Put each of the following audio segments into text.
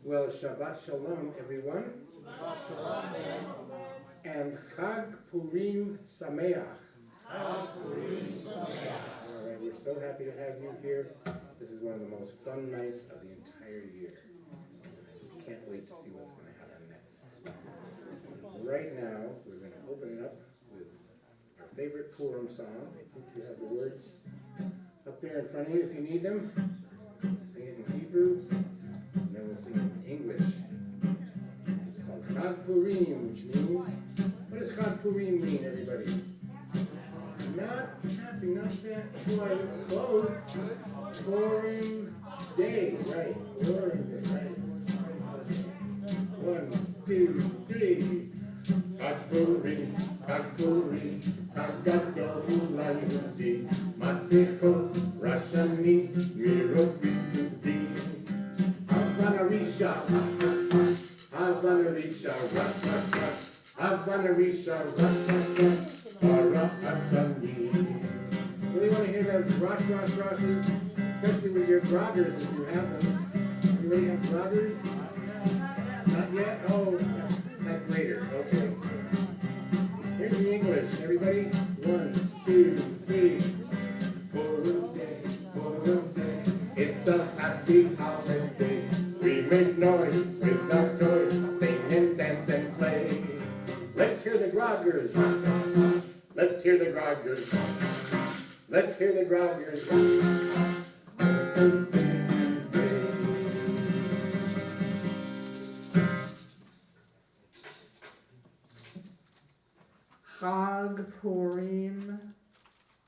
Well, Shabbat Shalom, everyone. Shabbat Shalom. And Chag Purim Sameach. Chag Purim Sameach. All right, we're so happy to have you here. This is one of the most fun nights of the entire year. I just can't wait to see what's going to happen next. Right now, we're going to open it up with our favorite Purim song. I think you have the words up there in front of you if you need them. Sing it in Hebrew, and then we'll sing it in English. It's called Chag Purim, which means, what does Chag Purim mean, everybody? Not happy, not that quite close. Purim day, right? Purim day, right? 1, 2, 3. Chag Purim, Chag Purim, Chag Gadol Ulayudi, Masechot Rashani, Mirobituti. Havanarisha, Havanarisha, Havanarisha, Bara Hashani. Really want to hear those Rashes, especially with your groggers if you have them. Anybody have groggers? Not yet? Oh, that's later. Okay. Here's the English. Everybody? 1, 2, 3. Purim day, Purim day. It's a happy holiday. We make noise with our toys, sing and dance and play. Let's hear the groggers. Let's hear the groggers. Let's hear the groggers. Chag Purim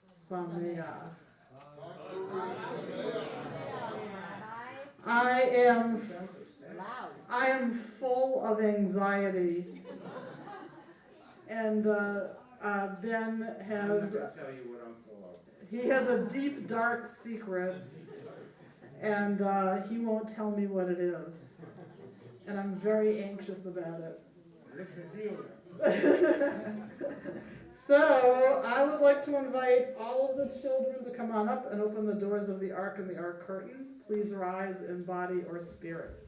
Sameach. I am full of anxiety, and Ben has. I'm not going to tell you what I'm full of. He has a deep, dark secret, and he won't tell me what it is, and I'm very anxious about it. This is you. So, I would like to invite all of the children to come on up and open the doors of the Ark and the Ark curtain. Please rise in body or spirit.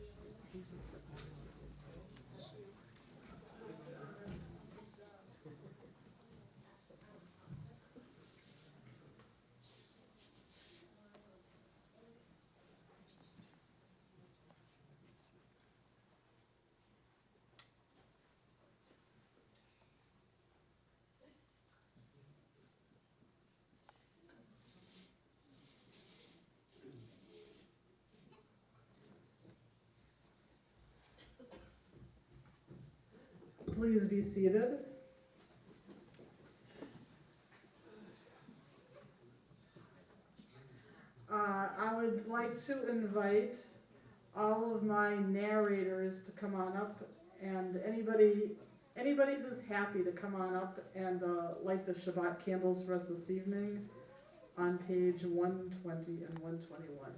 Please be seated. I would like to invite all of my narrators to come on up, and anybody who's happy to come on up and light the Shabbat candles for us this evening on page 120 and 121.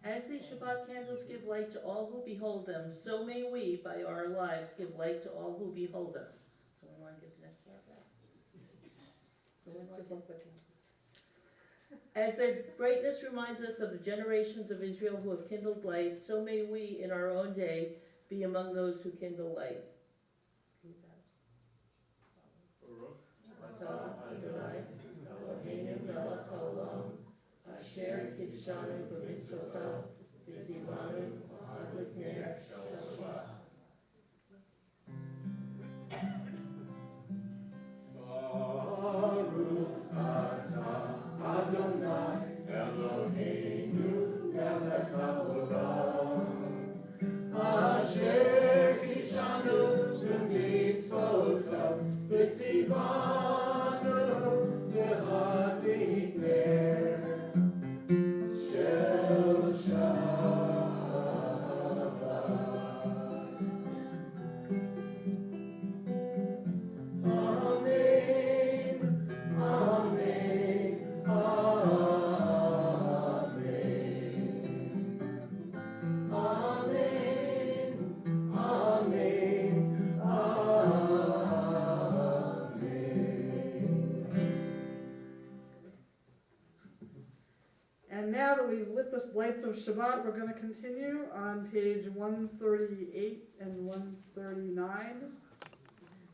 As these Shabbat candles give light to all who behold them, so may we, by our lives, give light to all who behold us. So we want to give the next paragraph. As their brightness reminds us of the generations of Israel who have kindled light, so may we, in our own day, be among those who kindle light. Asher Kidshanu B'mitzvotav V'zimanu Adlik Ner Shabbat. Baruch atah Adonai Eloheinu melech haolam Asher kidshanu b'mitzvotav v'tzivanu v'hadlik ner Shel Shabbat. Lights of Shabbat, we're going to continue on page 138 and 139.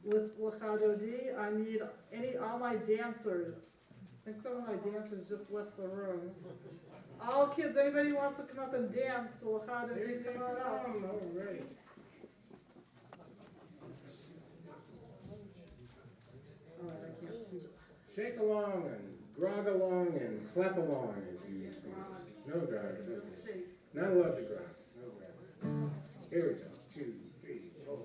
With L'chadodi, I need all my dancers. I think some of my dancers just left the room. All kids, anybody who wants to come up and dance to L'chadodi, come on up. All right. All right, I can't see. Shake along and grog along and clap along as you use these. No grog. Just shake. Not allowed to grog. No grog. Here we go. 2, 3, 4.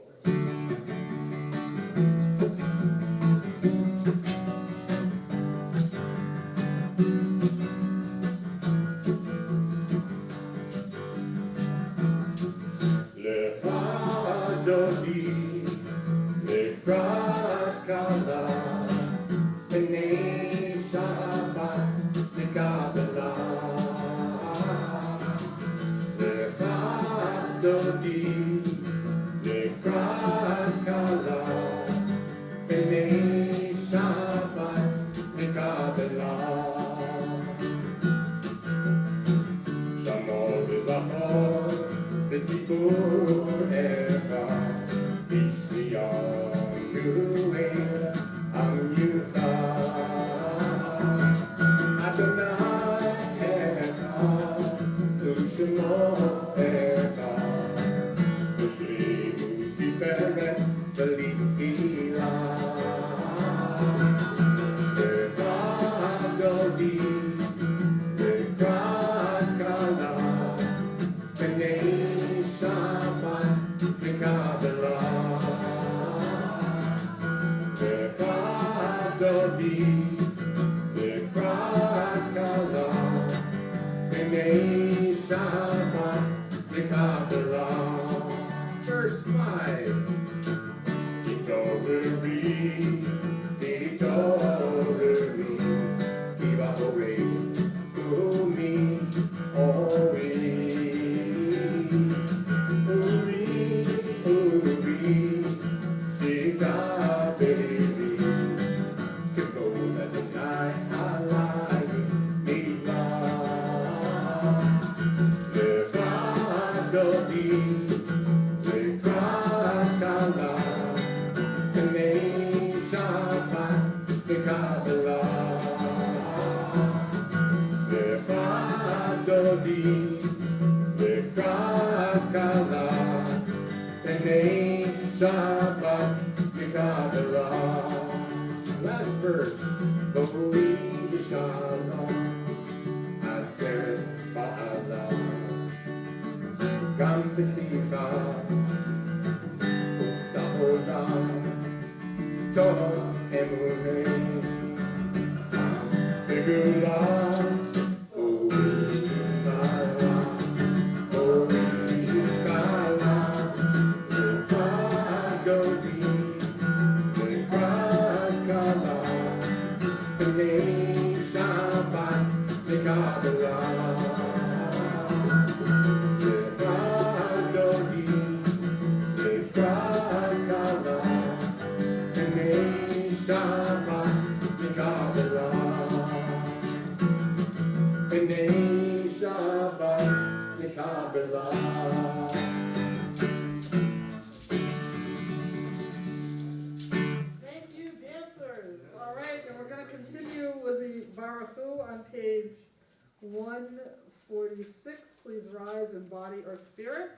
Please rise in body or spirit.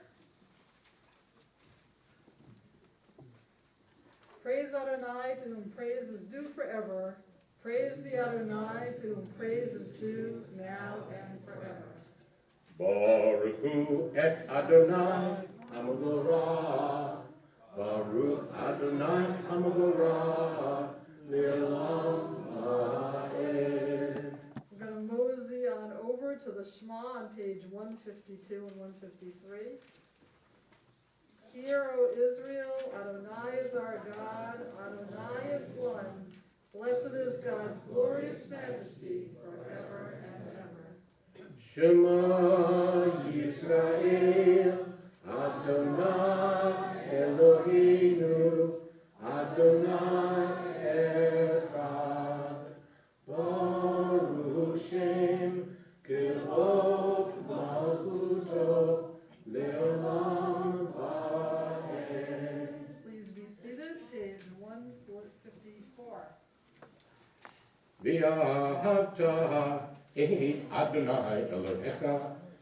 Praise Adonai, to whom praise is due forever. Praise be Adonai, to whom praise is due now and forever. Baruch hu et Adonai Hamagorah. Baruch Adonai Hamagorah. Le'olam ha'ed. We're going to mosey on over to the Shema on page 152 and 153. Hear, O Israel, Adonai is our God, Adonai is one. Blessed is God's glorious majesty forever and ever. Shema Yisrael, Adonai Eloheinu, Adonai Echad. Baruch Shem Kevod ואהבת את אדוני אלוהיך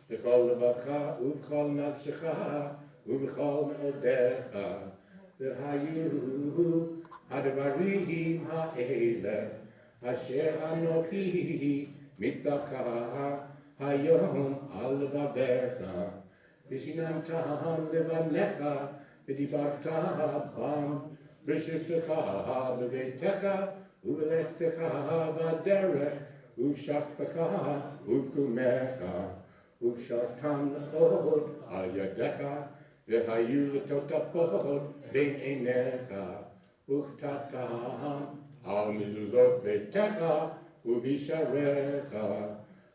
בכל לבבך ובכל נפשך ובכל מאודיך. והיו הדברים האלה אשר אנוכי מצווך היום על לבביך, ושיננתם לבניך ודיברת בם בשבתך בביתך ובלכתך בדרך ובשכבך ובקומך, וקשרתם מאוד על ידיך והיו לטוטפות בין עיניך, וכתבתם על מזוזות ביתך ובשעריך,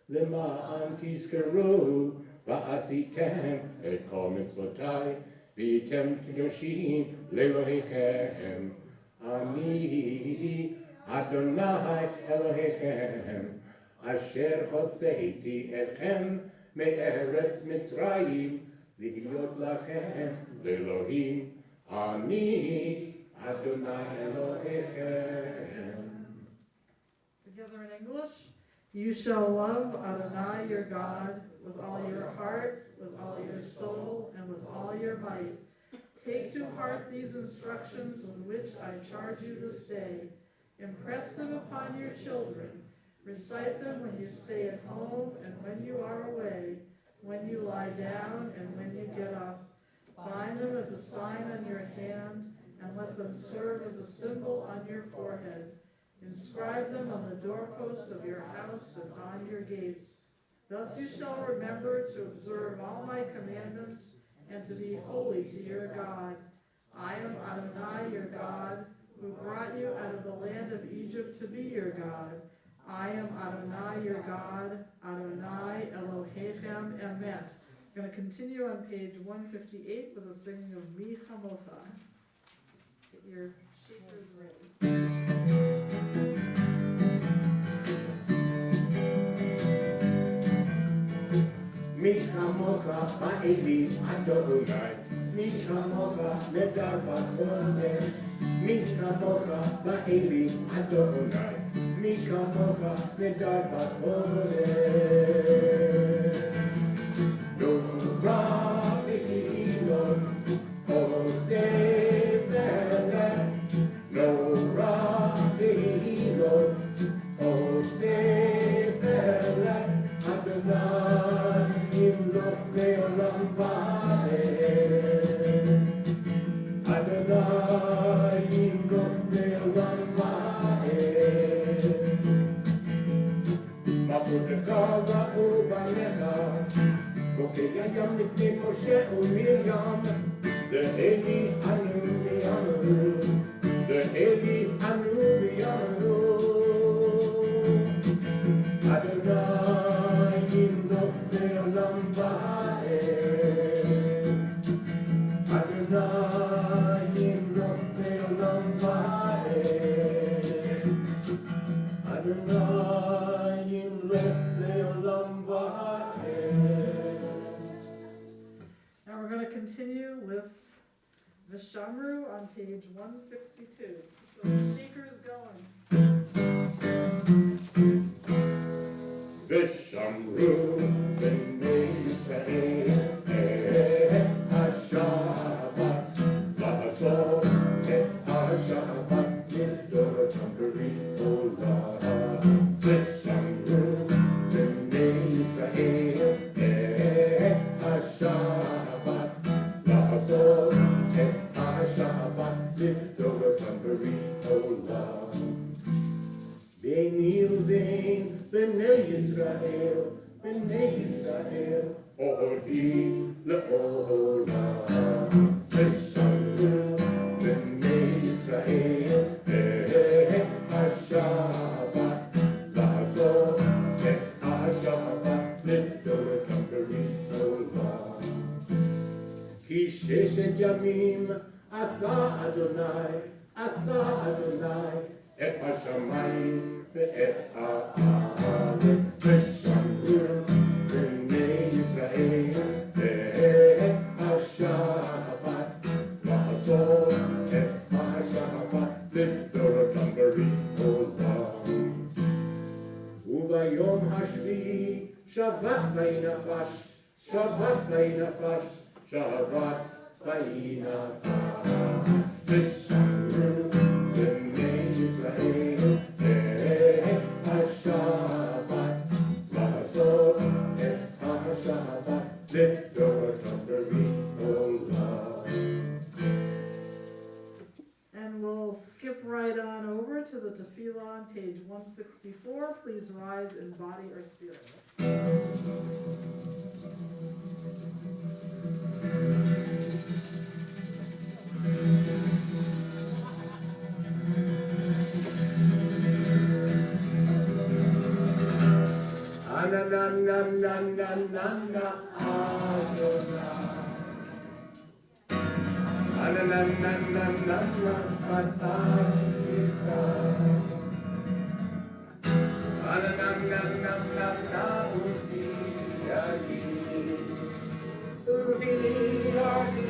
למען תזכרו ועשיתם את כל מצוותיי והייתם קדושים לאלוהיכם. אני אדוני אלוהיכם אשר הוצאתי אתכם מארץ מצרים להיות לכם לאלוהים. אני אדוני אלוהיכם. Together in English. You shall love Adonai your God with all your heart, with all your soul, and with all your might. Take to heart these instructions with which I charge you this day. Impress them upon your children. Recite them when you stay at home and when you are away, when you lie down and when you get up. Bind them as a sign on your hand, and let them serve as a symbol on your forehead. Inscribe them on the doorposts of your house and on your gates. Thus you shall remember to observe all my commandments and to be holy to your God. I am Adonai your God, who brought you out of the land of Egypt to be your God. I am Adonai your God, Adonai Elohechem Emeth. I'm going to continue on page 158 with the singing of Mi Chamocha. Get your shakers ready. מי כמוך באלי אדוני, מי כמוך בדבר קודש, מי כמוך באלי אדוני, מי כמוך בדבר קודש. נורא ואילון עושה פלא, נורא ואילון עושה פלא, אדוני ימלוך לעולם ועד. אדוני ימלוך לעולם ועד. מלכותך ראו בניך, בוקר הים לפני משה ומרים. זה אלי אנו ויאמרו, זה אלי אנו ויאמרו. אדוני ימלוך לעולם ועד. אדוני ימלוך לעולם ועד. אדוני ימלוך לעולם ועד. Now we're going to continue with Vishamru on page 162. Keep those shakers going. ושמרו בני ישראל את השבת, לעשות את השבת לדורות ברית עולם. ושמרו בני ישראל את השבת, לעשות את השבת לדורות ברית עולם. בני ובין בני ישראל, בני ישראל, אוהבים לעולם. ושמרו בני ישראל את השבת, לעשות את השבת לדורות ברית עולם. כי ששת ימים עשה אדוני, עשה אדוני את השמיים ואת הארץ. ושמרו בני ישראל את השבת, לעשות את השבת לדורות ברית עולם. Shabbat vayinachash, Shabbat vayinachash, Shabbat vayinachash. V'shamru b'nei Yisrael ha-Shabbat, la'asot et ha-Shabbat lidorotam b'ri'olam. And we'll skip right on over to the tefillah on page 164. Please rise in body or spirit. Ananananananana Adonai. Anananananana Patayika. Anananananana Uviyadi. Uviyadi,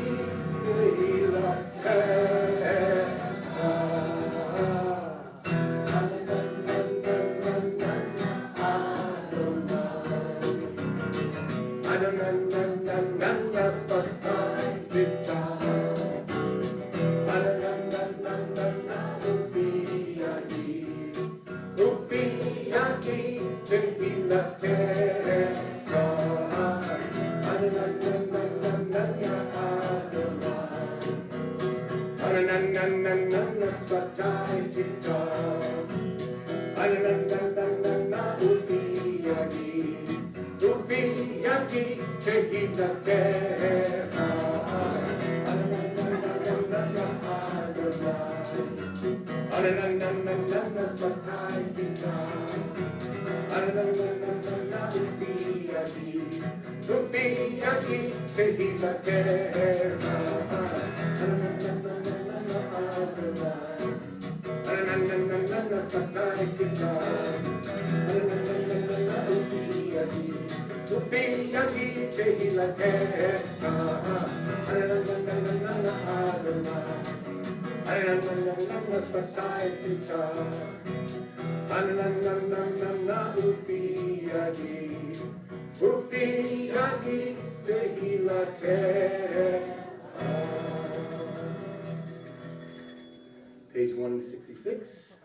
Page 166.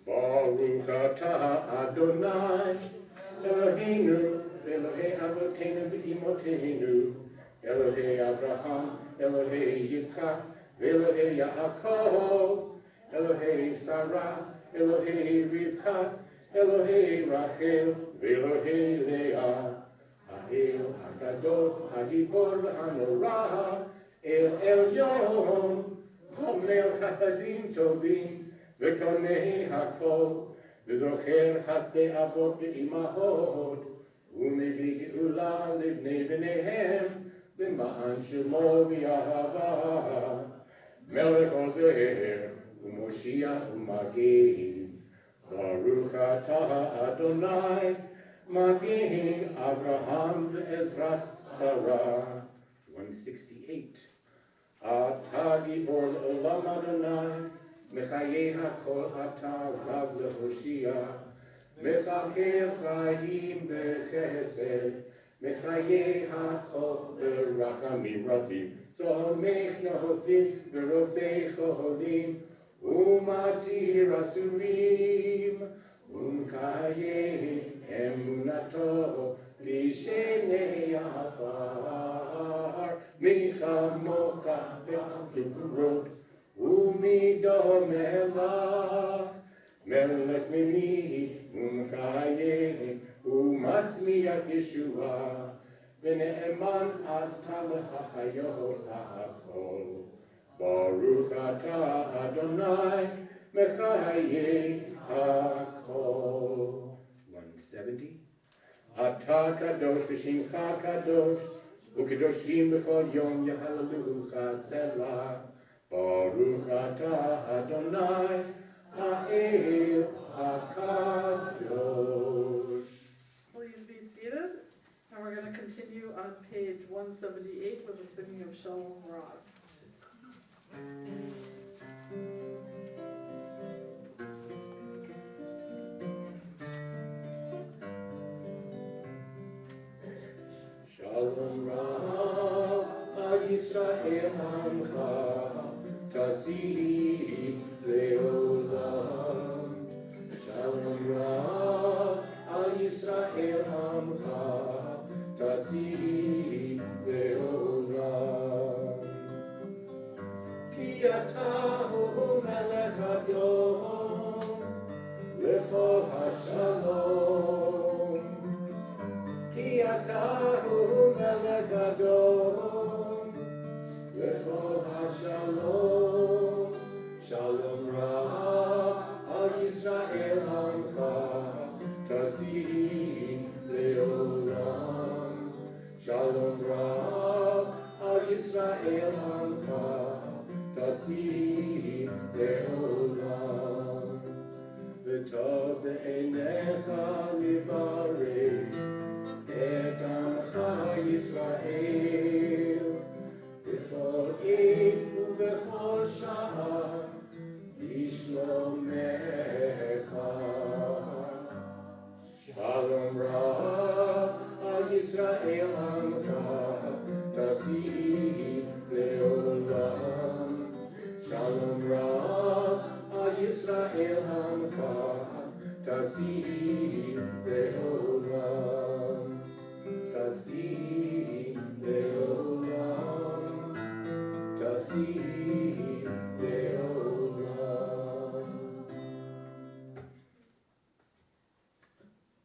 Baruch atah Adonai Eloheinu Elohei Avoteinu v'Imoteinu Elohei Avraham Elohei Yitzchak Elohei Yaakov Elohei Sarah Elohei Rivka Elohei Rachel Elohei Leah Ha'el HaGadol HaGibor v'Hanorah El Elyon Gomel Chasadim Tovim V'konei HaKol V'zocher Chasdei Avot V'imahot U'mevii Geula Livnei V'neihem B'ma'an Shemo V'yahava Melech Ozer U'Moshiach U'Magin Baruch atah Adonai Magin Avraham V'Ezrat Sarah. 168. Atah Gibor Olam Adonai Mechayeh HaKol Atah Rav LeHoshia Mechakel Chayim B'Chesed Mechayeh HaKol B'Rachamim Rabim Zomech Nohofim V'Rofei Cholim Umatir Asurim Umkayeh Emunato Lishenei Afar Michamocha Be'Turot Umido Melach Melech Mimi Umkayeh Umatzmiach Yeshua V'ne'eman Atah L'Hachayot HaKol Baruch atah Adonai Mechayeh HaKol. 170. Atah Kadosh V'Shimcha Kadosh U'Kedoshim B'chol Yom Yahalelucha Selah. Baruch atah Adonai Ha'el HaKadosh. Please be seated. And we're going to continue on page 178 with the singing of Shalom Rav. עמך תעשי לעולם. שלום רב על ישראל עמך תעשי לעולם. כי אתה הוא מלך הדיום לכל השלום. כי אתה הוא מלך הדיום לכל השלום. שלום רב על ישראל עמך תעשי לעולם. שלום רב על ישראל עמך תעשי לעולם. וטוב בעיניך לברך את עמך ישראל בכל עת ובכל שעה בשלומך. שלום רב על ישראל עמך תעשי לעולם. שלום רב על ישראל עמך תעשי לעולם. תעשי לעולם. תעשי לעולם.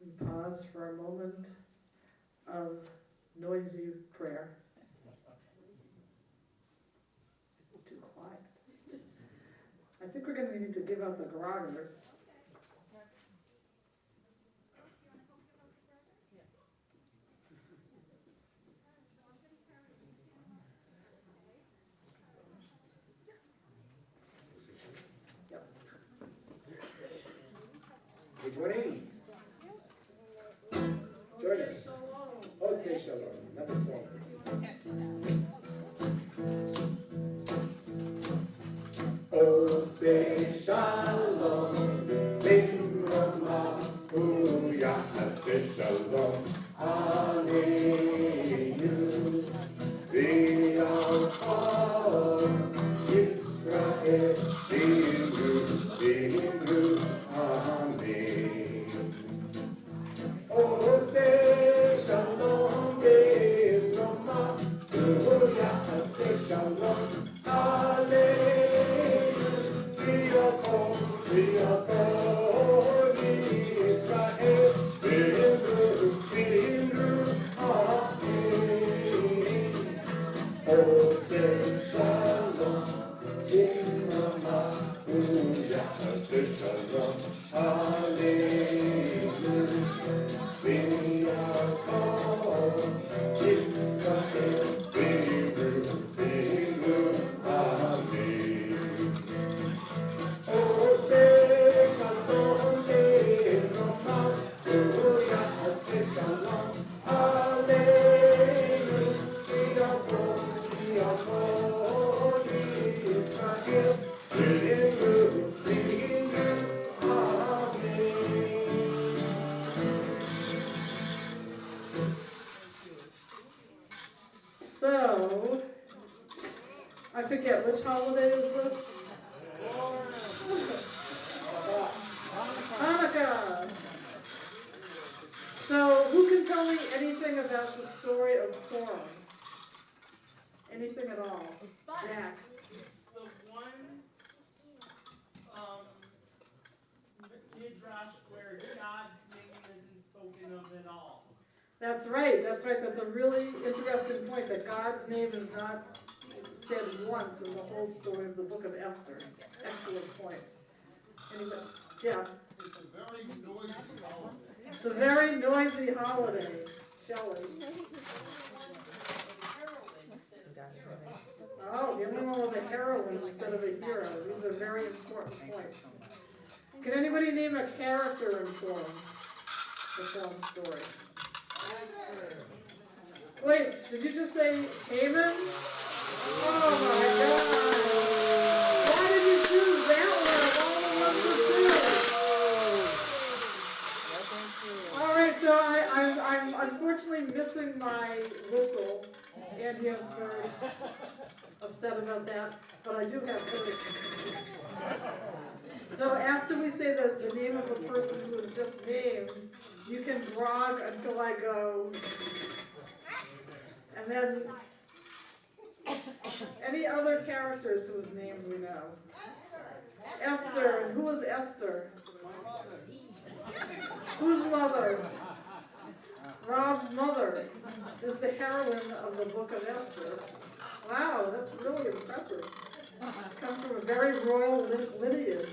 We pause for a moment of noisy prayer. Too quiet. I think we're going to need to give out the groggers. Page 180. Join us. Oh, say shalom. Another song. Oh, say shalom. Limrama. Uyah. Say shalom. Aleinu. V'yachol. Yisrael. V'yimru. V'yimru. Amen. Oh, say shalom, Roma, Uyah, say shalom, Hallelujah, V'yachol, Yisrael, V'yimru, V'yimru, Amen. Oh, say shalom, Roma, Uyah, say shalom, Hallelujah. V'yachol, Yisrael, V'yimru, V'yimru, Amen. Oh, say shalom, Roma, Uyah, say shalom, Hallelujah. V'yachol, Yisrael, V'yimru, V'yimru, Amen. So, I forget, which holiday is this? Hanukkah. So, who can tell me anything about the story of Purim? Anything at all? Jack. The one midrash where God's name isn't spoken of at all. That's right, that's right. That's a really interesting point, that God's name is not said once in the whole story of the book of Esther. Excellent point. Anybody? Jeff? It's a very noisy holiday. It's a very noisy holiday. Shelley? Oh, giving them all a heroine instead of a hero. These are very important points. Can anybody name a character in Purim? The film story. Wait, did you just say Haman? Oh my God! Why did you choose that one of all the ones to choose? All right, so I'm unfortunately missing my whistle, and he has very of upset about that, but I do have those. So after we say the name of the person who is just named, you can grog until I go. And then any other characters whose names we know. Esther. And who is Esther? Whose mother? Rob's mother is the heroine of the book of Esther. Wow, that's really impressive. Comes from a very royal lineage.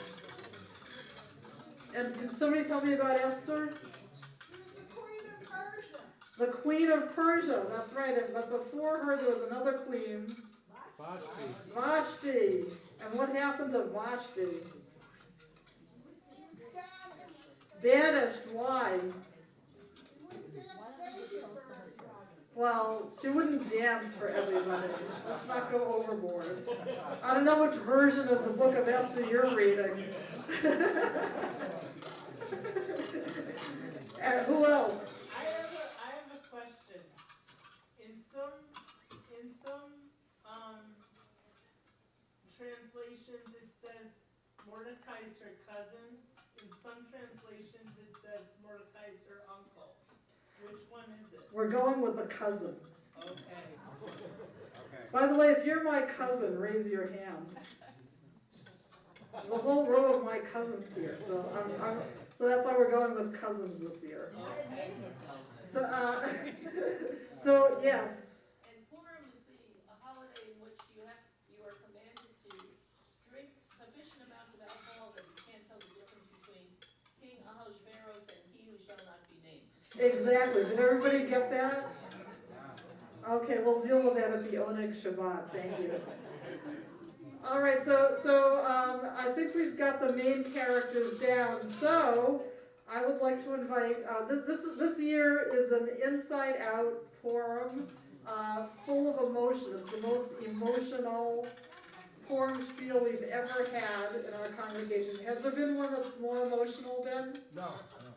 And can somebody tell me about Esther? The Queen of Persia, that's right. But before her, there was another queen. Vashti. And what happened to Vashti? Banished. Why? Well, she wouldn't dance for everybody. Let's not go overboard. I don't know which version of the book of Esther you're reading. And who else? I have a question. In some translations it says Mordecai's her cousin. In some translations it says Mordecai's her uncle. Which one is it? We're going with the cousin. Okay. By the way, if you're my cousin, raise your hand. There's a whole row of my cousins here, so so that's why we're going with cousins this year. Okay. So yes. And Purim is a holiday in which you are commanded to drink sufficient amount of alcohol that you can't tell the difference between King Ahasuerus and he who shall not be named. Exactly. Did everybody get that? Okay, we'll deal with that at the Oneg Shabbat. Thank you. All right, so I think we've got the main characters down. So I would like to invite. This year is an Inside Out Purim, full of emotion. It's the most emotional Purim Shpiel we've ever had in our congregation. Has there been one that's more emotional, Ben?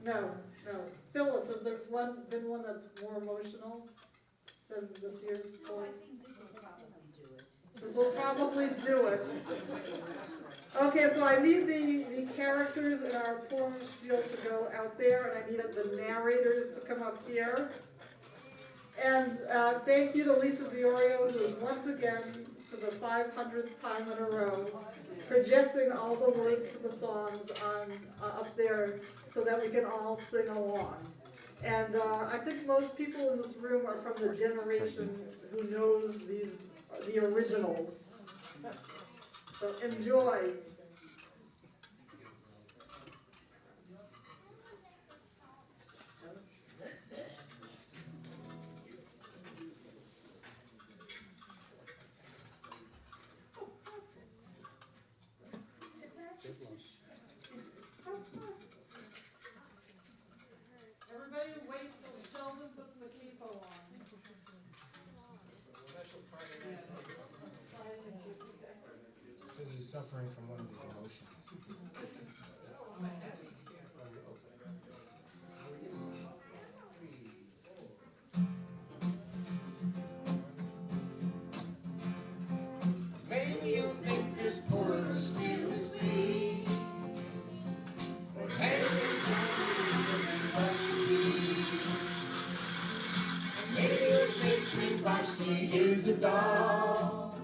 No. Phyllis, has there been one that's more emotional than this year's Purim? This will probably do it. Okay, so I need the characters in our Purim Shpiel to go out there, and I need the narrators to come up here. And thank you to Lisa Diorio, who is once again, for the 500th time in a row, projecting all the words to the songs on up there so that we can all sing along. And I think most people in this room are from the generation who knows the originals. So enjoy. Everybody wait till Sheldon puts the capo on. Because he's suffering from one of these emotions. Maybe you'll think this Purim Shpiel is sweet, or maybe Vashti is a doll,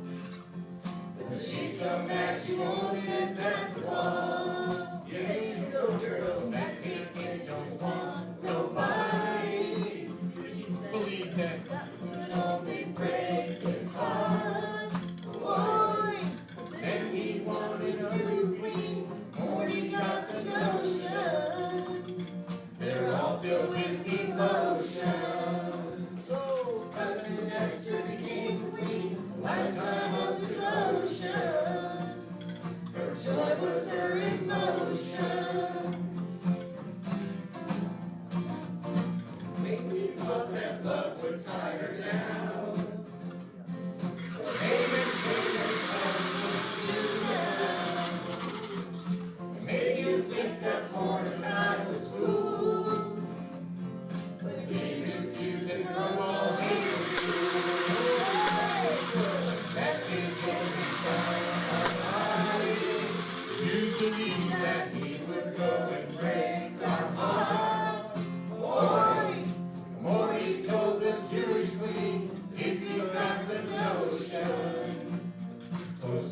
but she's so mad she won't dance at the wall. You ain't no girl that thinks don't want nobody. Believe that would only break his heart. Boy, then he wanted a new queen, or he got the notion. They're all filled with emotion. Esther became queen, a lifetime of devotion. Her joy was her emotion.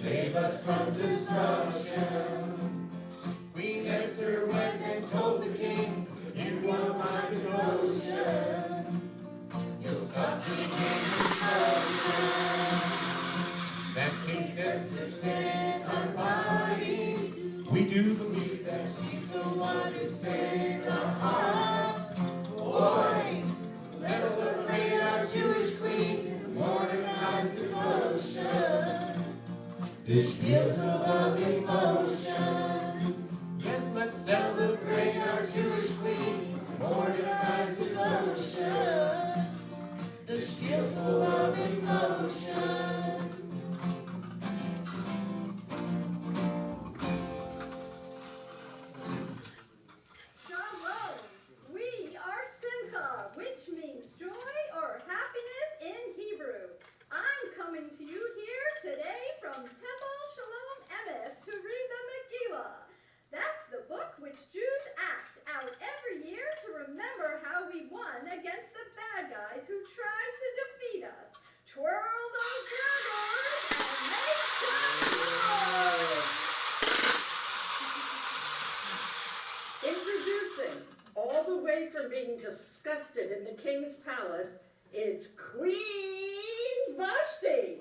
save us from destruction. Queen Esther went and told the king, you want my devotion, you'll stop me in destruction. That King Esther sent our bodies, we do believe that she's the one who saved our hearts. Boy, let us celebrate our Jewish queen, Mordecai's devotion. This Shpiel's full of emotions. Yes, let's celebrate our Jewish queen, Mordecai's devotion. The Shpiel's full of emotions. Shalom! We are Simcha, which means joy or happiness in Hebrew. I'm coming to you here today from Temple Shalom Emeth to read the Megillah. That's the book which Jews act out every year to remember how we won against the bad guys who tried to defeat us. Twirl those dragons and make some noise! Introducing, all the way from being disgusted in the king's palace, it's Queen Vashti.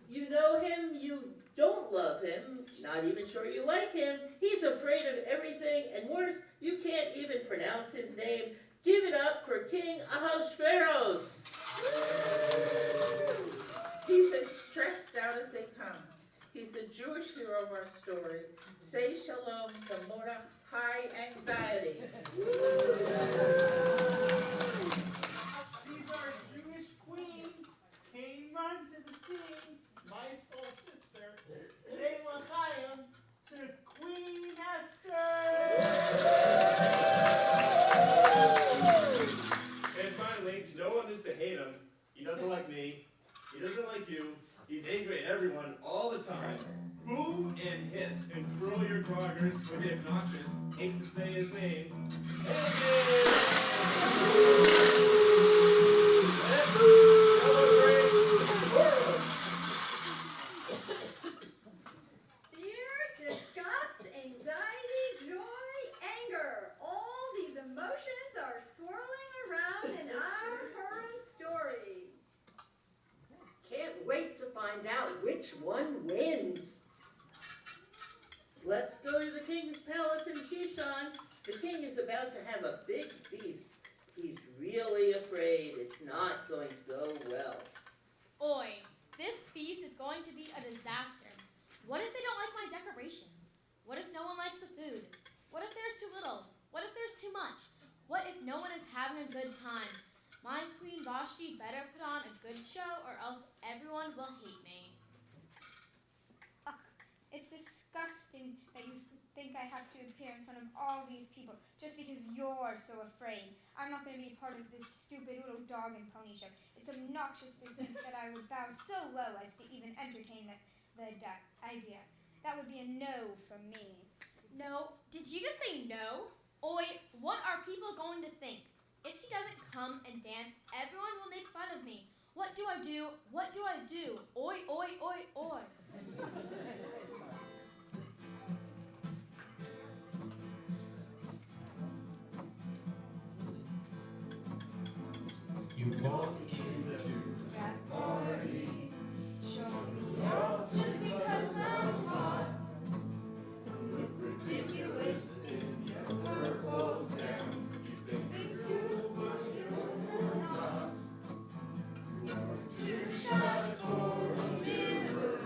You know him, you don't love him, not even sure you like him. He's afraid of everything, and worse, you can't even pronounce his name. Give it up for King Ahasuerus. He's as stressed out as they come. He's the Jewish hero of our story. Say shalom to Mordecai anxiety. She's our Jewish queen. Came run to the scene. My soul sister. Say l'chaim to Queen Esther. And finally, no one is to hate him. He doesn't like me. He doesn't like you. He's angry at everyone all the time. Boo and hiss and twirl your groggers when they obnoxious. Hate to say his name. Fear, disgust, anxiety, joy, anger. All these emotions are swirling around in our Purim story. Can't wait to find out which one wins. Let's go to the king's palace in Shushan. The king is about to have a big feast. He's really afraid it's not going to go well. Oi, this feast is going to be a disaster. What if they don't like my decorations? What if no one likes the food? What if there's too little? What if there's too much? What if no one is having a good time? My Queen Vashti better put on a good show or else everyone will hate me. Ugh, it's disgusting that you think I have to appear in front of all these people just because you're so afraid. I'm not going to be a part of this stupid little dog and pony show. It's obnoxious to think that I would bow so low as to even entertain the idea. That would be a no from me. No, did you just say no? Oi, what are people going to think? If she doesn't come and dance, everyone will make fun of me. What do I do? What do I do? Oi, oi, oi, oi. You walk into That party, show me off just because I'm hot. Look ridiculous in your purple gown. You think you but you're not. Too shy for the mirror,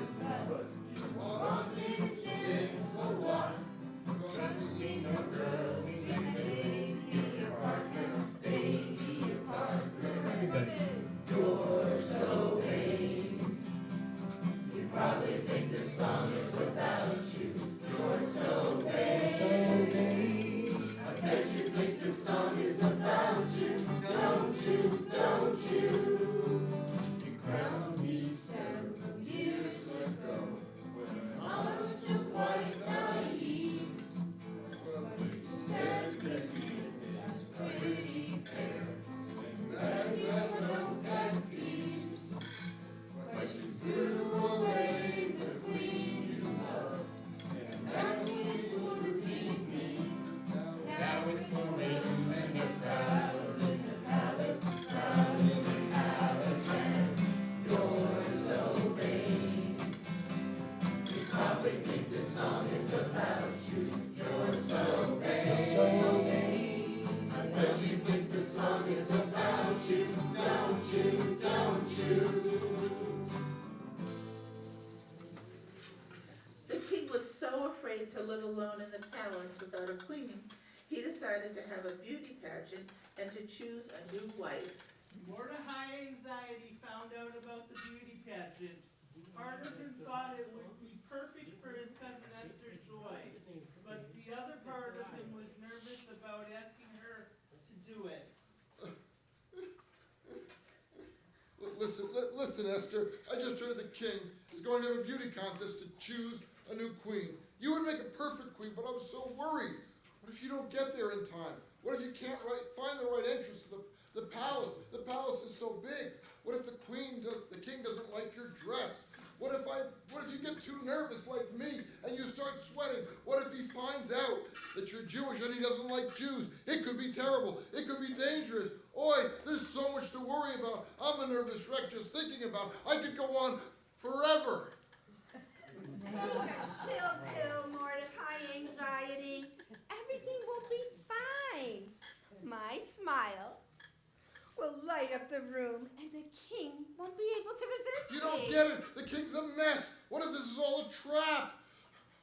live alone in the palace without a queen, he decided to have a beauty pageant and to choose a new wife. Mordecai Anxiety found out about the beauty pageant. Part of him thought it would be perfect for his cousin Esther Joy, but the other part of him was nervous about asking her to do it. Listen, Esther, I just heard the king is going to have a beauty contest to choose a new queen. You would make a perfect queen, but I'm so worried. What if you don't get there in time? What if you can't find the right entrance to the palace? The palace is so big. What if the king doesn't like your dress? What if you get too nervous like me and you start sweating? What if he finds out that you're Jewish and he doesn't like Jews? It could be terrible. It could be dangerous. Oi, there's so much to worry about. I'm a nervous wreck just thinking about it. I could go on forever. Take a chill pill, Mordecai Anxiety. Everything will be fine. My smile will light up the room and the king won't be able to resist You don't me. get it. The king's a mess. What if this is all a trap?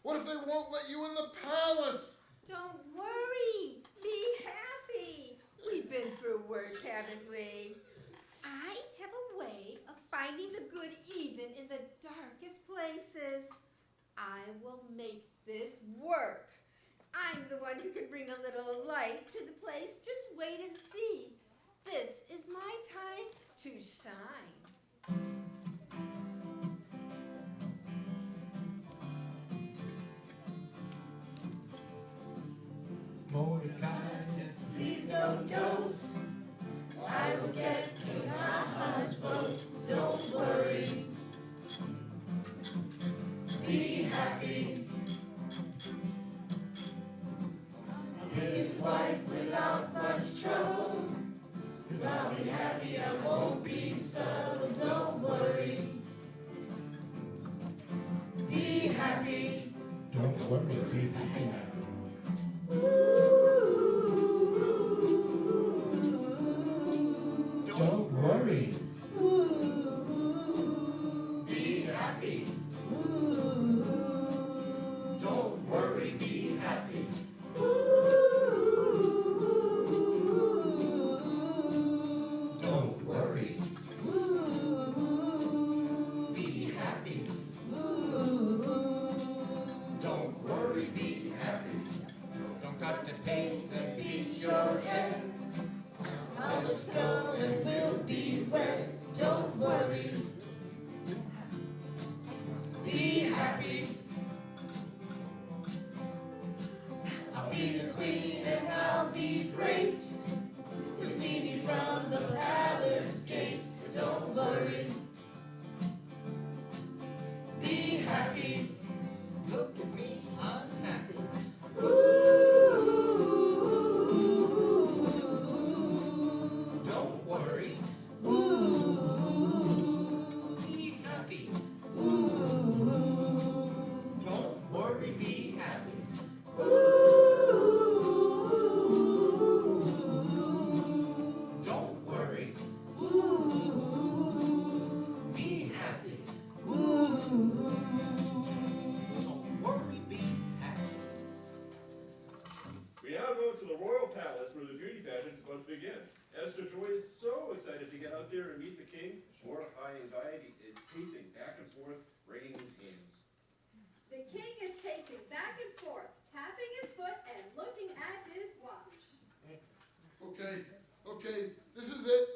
What if they won't let you in the palace? Don't worry. Be happy. We've been through worse, haven't we? I have a way of finding the good even in the darkest places. I will make this work. I'm the one who can bring a little light to the place. Just wait and see. This is my time to shine. Mordecai, please don't doze. I will get King Ahaz's vote. Don't worry. Be happy. His wife without much trouble. 'Cause I'll be happy, I won't be subtle. Don't worry. Be happy. Don't worry, be happy. Don't worry. Be happy. Don't worry, be happy. Don't worry. Be happy. Don't worry, be happy. Don't got to pace and beat your head. I'll just go and we'll be wed. Don't worry. Be happy. I'll be the queen and I'll be great. You'll see me from the palace gate. Don't worry. Be happy. Look at me, I'm happy. Don't worry. Be happy. Don't worry, be happy. Don't worry. Be happy. Don't worry, be happy. We now go to the royal palace where the beauty pageant is about to begin. Esther Joy is so excited to get out there and meet the king. Mordecai Anxiety is pacing back and forth, wringing his hands. The king is pacing back and forth, tapping his foot and looking at his watch. Okay, this is it.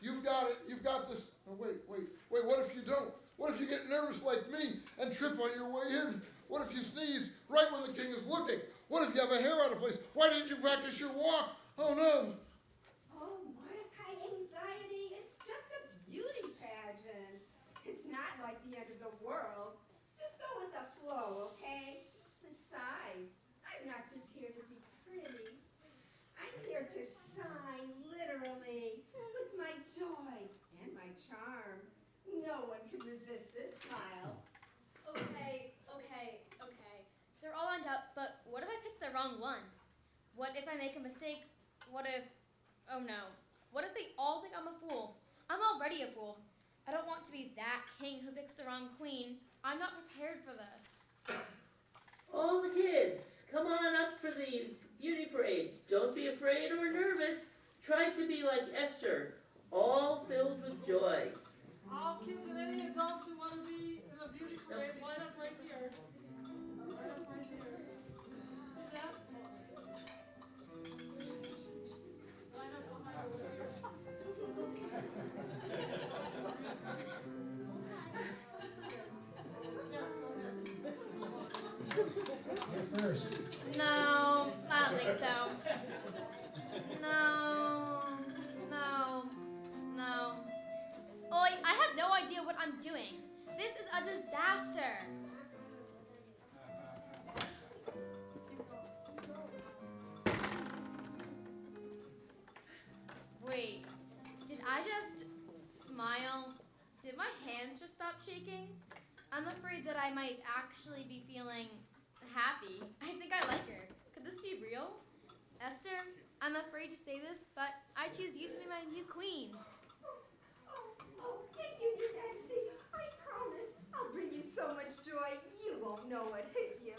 You've got it. You've got this. Oh, wait, what if you don't? What if you get nervous like me and trip on your way in? What if you sneeze right when the king is looking? What if you have a hair out of place? Why didn't you practice your walk? Oh, no. Oh, Mordecai Anxiety, it's just a beauty pageant. It's not like the end of the world. Just go with the flow, okay? Besides, I'm not just here to be pretty. I'm here to shine, literally, with my joy and my charm. No one can resist this smile. Okay. They're all lined up, but what if I pick the wrong one? What if I make a mistake? What if, oh no. What if they all think I'm a fool? I'm already a fool. I don't want to be that king who picks the wrong queen. I'm not prepared for this. All the kids, come on up for the beauty parade. Don't be afraid or nervous. Try to be like Esther, all filled with joy. All kids and any adults who want to be in the beauty parade, line up right here. Line up right here. Seth? Line up behind the leaders. You're first. No, I don't think so. No. Oi, I have no idea what I'm doing. This is a disaster. Wait, did I just smile? Did my hands just stop shaking? I'm afraid that I might actually be feeling happy. I think I like her. Could this be real? Esther, I'm afraid to say this, but I choose you to be my new queen. Oh, thank you, Nancy. I promise I'll bring you so much joy you won't know what hit you.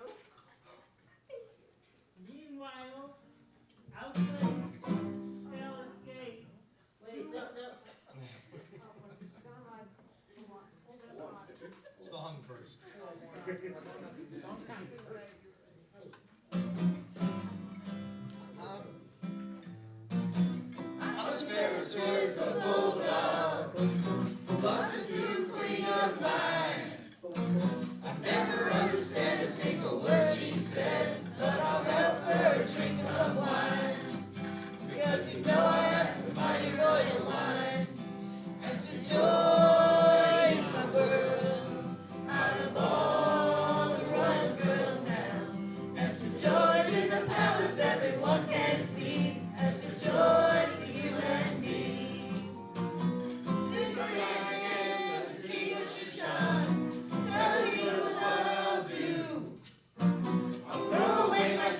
Meanwhile, outside Palace Gate. Wait, no. Song first. There is a bulldog, but this new queen of mine. I never understand a single word she says, but I'll help her drink some wine. Because you know I have some mighty royal wine. Extra joy in my world, out of all the royal girls now. Extra joy in the palace everyone can see. Extra joy.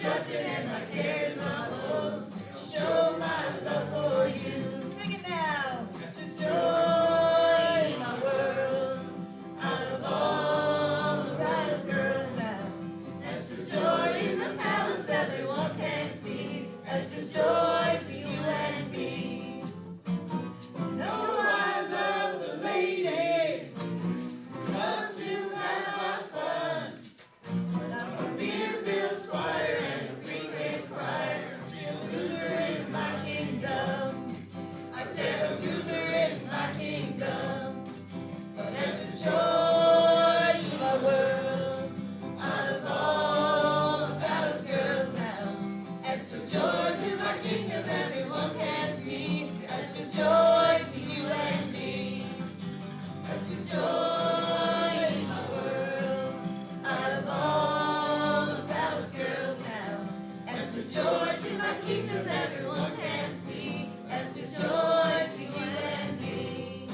Judgment and my cares and my woes, show my love for you. Sing it now. Extra joy in my world, out of all the right girls now. Extra joy in the palace everyone can see. Extra joy to you and me. You know I love the ladies, love to have my fun. But I'm a beer-filled squire and a frequent crier, a loser in my kingdom. I said a loser in my kingdom. But extra joy in my world, out of all the palace girls now. Extra joy to my kingdom, everyone can see. Extra joy to you and me. Extra joy in my world, out of all the palace girls now. Extra joy to my kingdom, everyone can see. Extra joy to you and me.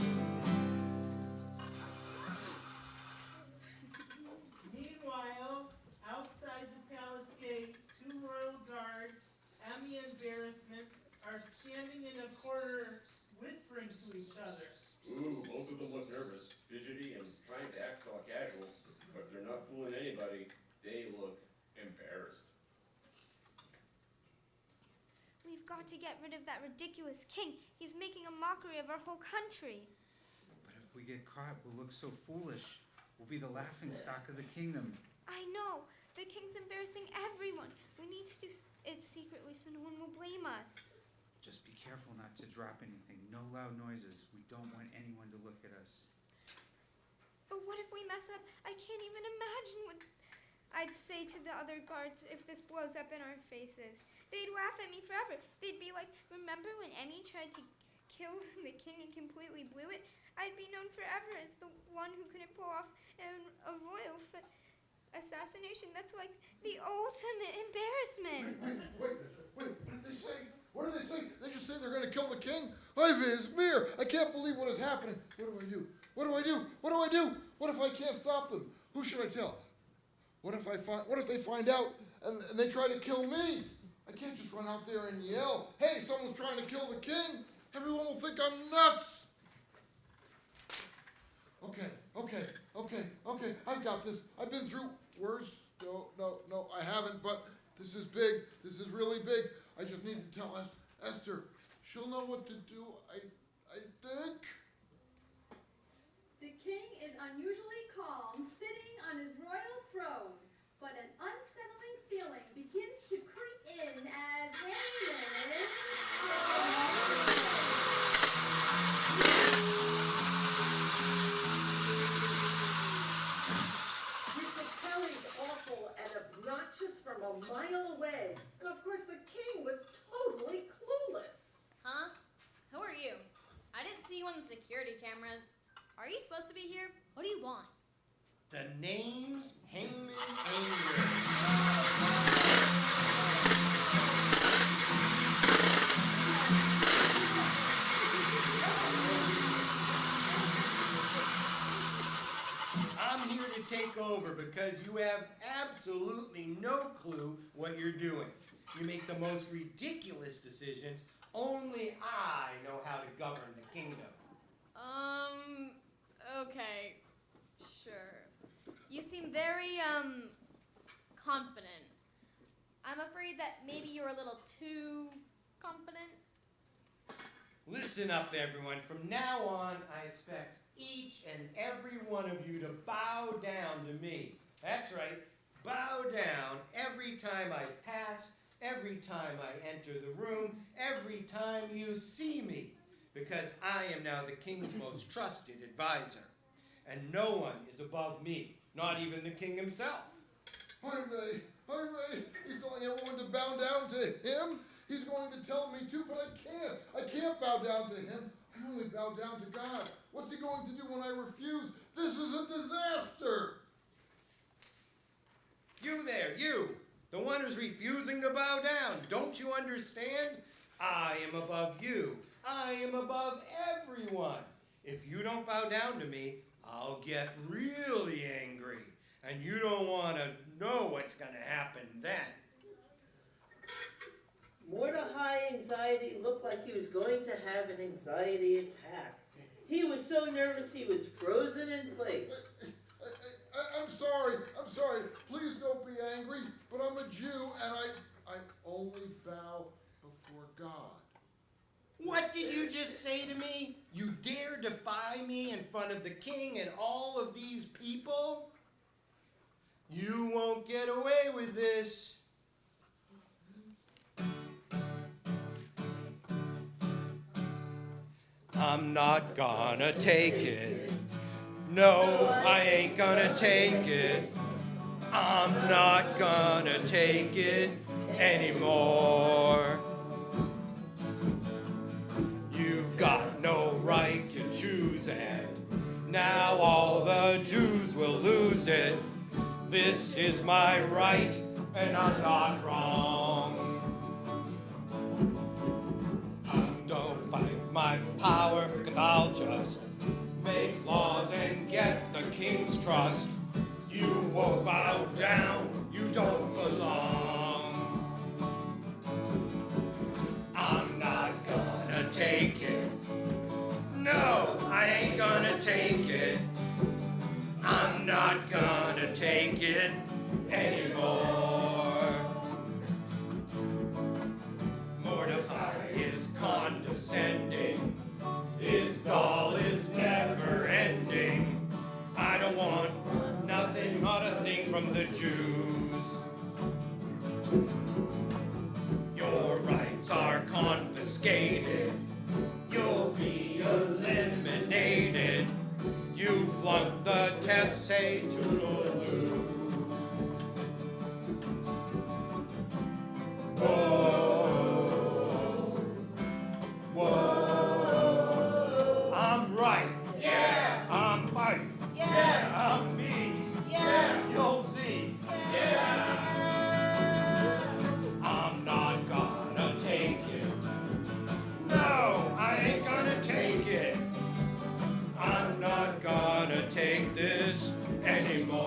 Meanwhile, outside the palace gate, two royal guards, Emmy and Embarrassment, are standing in a corner whispering to each other. Ooh, both of them look nervous, fidgety, and trying to act all casual, but they're not fooling anybody. They look embarrassed. We've got to get rid of that ridiculous king. He's making a mockery of our whole country. But if we get caught, we'll look so foolish. We'll be the laughing stock of the kingdom. I know. The king's embarrassing everyone. We need to do it secretly so no one will blame us. Just be careful not to drop anything. No loud noises. We don't want anyone to look at us. But what if we mess up? I can't even imagine what I'd say to the other guards if this blows up in our faces. They'd laugh at me forever. They'd be like, remember when Emmy tried to kill the king and completely blew it? I'd be known forever as the one who couldn't pull off a royal assassination. That's like the ultimate embarrassment. Wait, what did they say? What did they say? They just said they're going to kill the king? Mir, I can't believe what is happening. What do I do? What do I do? What do I do? What if I can't stop them? Who should I tell? What if they find out and they try to kill me? I can't just run out there and yell, hey, someone's trying to kill the king. Everyone will think I'm nuts. Okay, I've got this. I've been through worse. No, This is big. This is really big. I just need to tell Esther. She'll know what to do, I think. The king is unusually calm, sitting on his royal throne, but an unsettling feeling begins to creep in as Mr. Kelly's awful and obnoxious from a mile away. And of course the king was totally clueless. Huh? Who are you? I didn't see you on the security cameras. Are you supposed to be here? What do you want? The name's Haman Anger. I'm here to take over because you have absolutely no clue what you're doing. You make the most ridiculous decisions. Only I know how to govern the kingdom. Okay. Sure. You seem very, confident. I'm afraid that maybe you're a little too confident. Listen up, everyone. From now on, I expect each and every one of you to bow down to me. That's right. Bow down every time I pass, every time I enter the room, every time you see me. Because I am now the king's most trusted advisor. And no one is above me, not even the king himself. Harvey, he's telling everyone to bow down to him. He's going to tell me to, but I can't bow down to him. I only bow down to God. What's he going to do when I refuse? This is a disaster. You there, you, the one who's refusing to bow down. Don't you understand? I am above you. I am above everyone. If you don't bow down to me, I'll get really angry. And you don't want to know what's going to happen then. Mordecai's anxiety looked like he was going to have an anxiety attack. He was so nervous he was frozen in place. I'm sorry. Please don't be angry, but I'm a Jew and I only bow before God. What did you just say to me? You dare defy me in front of the king and all of these people? You won't get away with this. I'm not gonna take it. No, I ain't gonna take it. I'm not gonna take it anymore. You've got no right to choose it. Now all the Jews will lose it. This is my right, and I'm not wrong. Don't fight my power, 'cause I'll just make laws and get the king's trust. You won't bow down, you don't belong. I'm not gonna take it. No, I ain't gonna take it. I'm not gonna take it anymore. Mordecai is condescending. His doll is never ending. I don't want nothing, not a thing from the Jews. Your rights are confiscated. You'll be eliminated. You flunked the test, say toodaloo. Whoa, whoa, I'm right. Yeah, I'm right. Yeah, I'm me. Yeah, you'll see. Yeah, I'm not gonna take it. No, I ain't gonna take it. I'm not gonna take this anymore.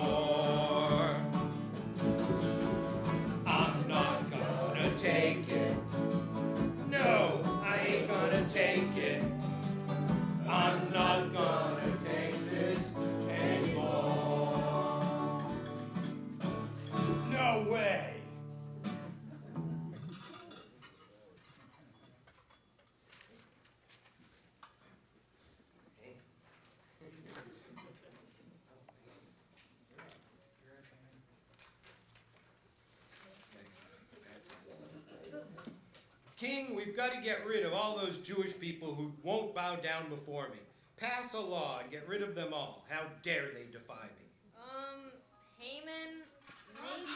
we've got to get rid of all those Jewish people who won't bow down before me. Pass a law and get rid of them all. How dare they defy me? Haman, maybe.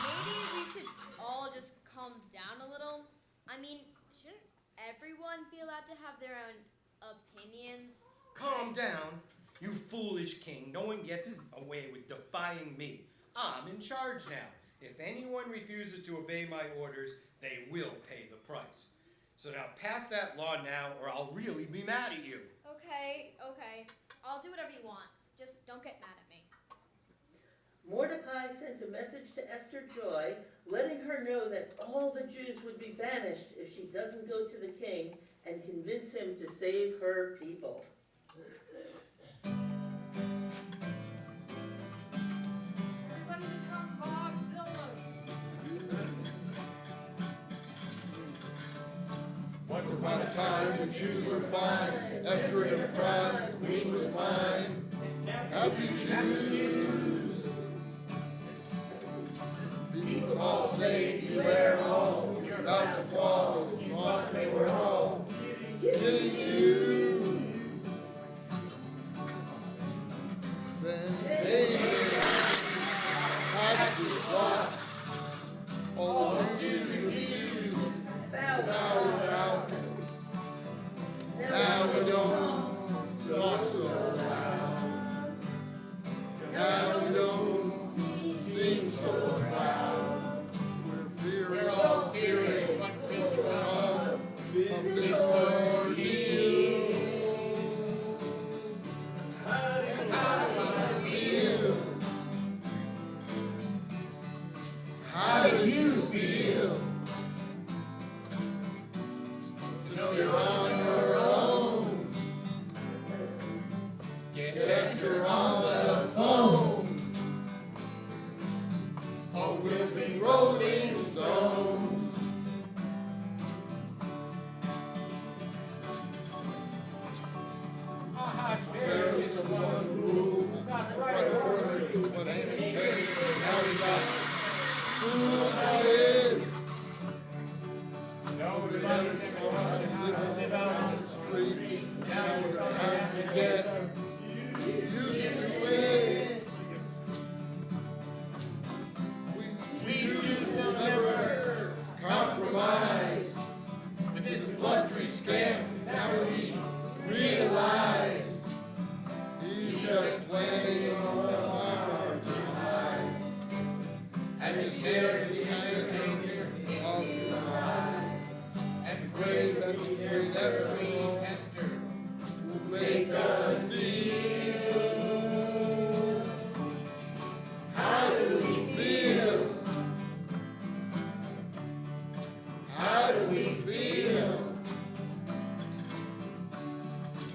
Maybe we should all just calm down a little. I mean, shouldn't everyone be allowed to have their own opinions? Calm down, you foolish king. No one gets away with defying me. I'm in charge now. If anyone refuses to obey my orders, they will pay the price. So now pass that law now, or I'll really be mad at you. Okay. I'll do whatever you want. Just don't get mad at me. Mordecai sent a message to Esther Joy, letting her know that all the Jews would be banished if she doesn't go to the king and convince him to save her people. Everybody become Bogzilla. Once upon a time the Jews were fine, Esther in pride, the queen was mine. Happy Jews! People all say, beware all, you're about to fall. You thought they were all kidding you. Then they had to plot. All the Jews refused. Now we're out. Now we don't talk so loud. Now we don't sing so proud. We're all fearing what will come of this ordeal. How do you feel? To know you're on your own. Get Esther on the phone. Or we'll be rolling stones. There is the one rule. What order, what aim and case. Now we got food about it. No, we don't live out on the street. Now we're gonna have to get used to it. We will never compromise with this blustery scam. Now we realize he's just planning on our demise. As we stare at the anger of his eyes, and pray that great Esther will make a deal. How do we feel? How do we feel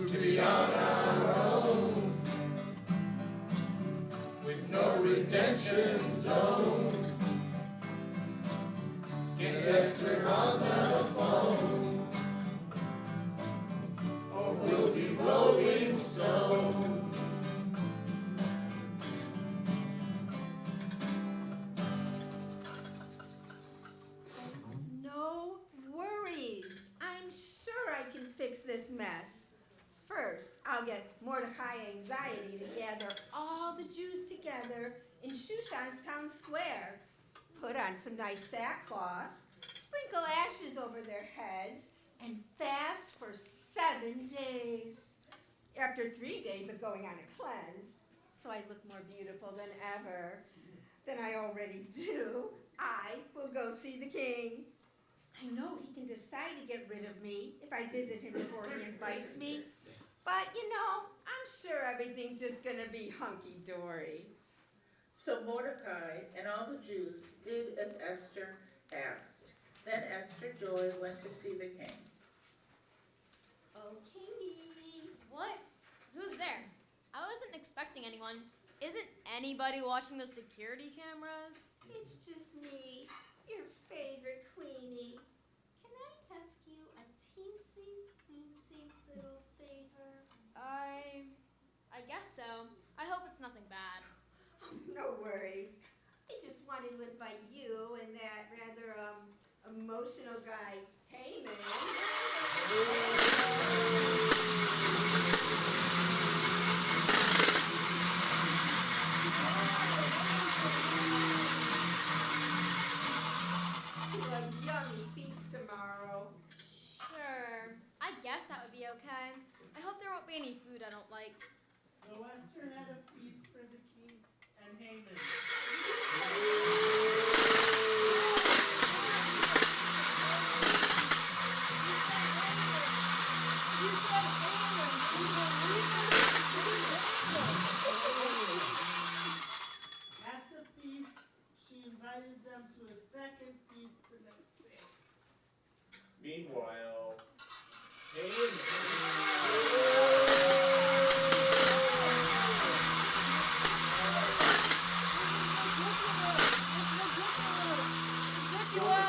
to be on our own with no redemption zone? Get Esther on the phone, or we'll be rolling stones. No worries. I'm sure I can fix this mess. First, I'll get Mordecai Anxiety to gather all the Jews together in Shushan's town square. Put on some nice sackcloths, sprinkle ashes over their heads, and fast for 7 days. After 3 days of going on a cleanse, so I look more beautiful than ever, than I already do, I will go see the king. I know he can decide to get rid of me if I visit him before he invites me, but you know, I'm sure everything's just gonna be hunky-dory. So Mordecai and all the Jews did as Esther asked. Then Esther Joy went to see the king. Oh, kingy. What? Who's there? I wasn't expecting anyone. Isn't anybody watching the security cameras? It's just me, your favorite queenie. Can I ask you a teensy-weensy little favor? okay? I hope there won't be any food I don't like. So Esther had a feast for the king and Haman. At the feast, she invited them to a second feast the next day. Meanwhile,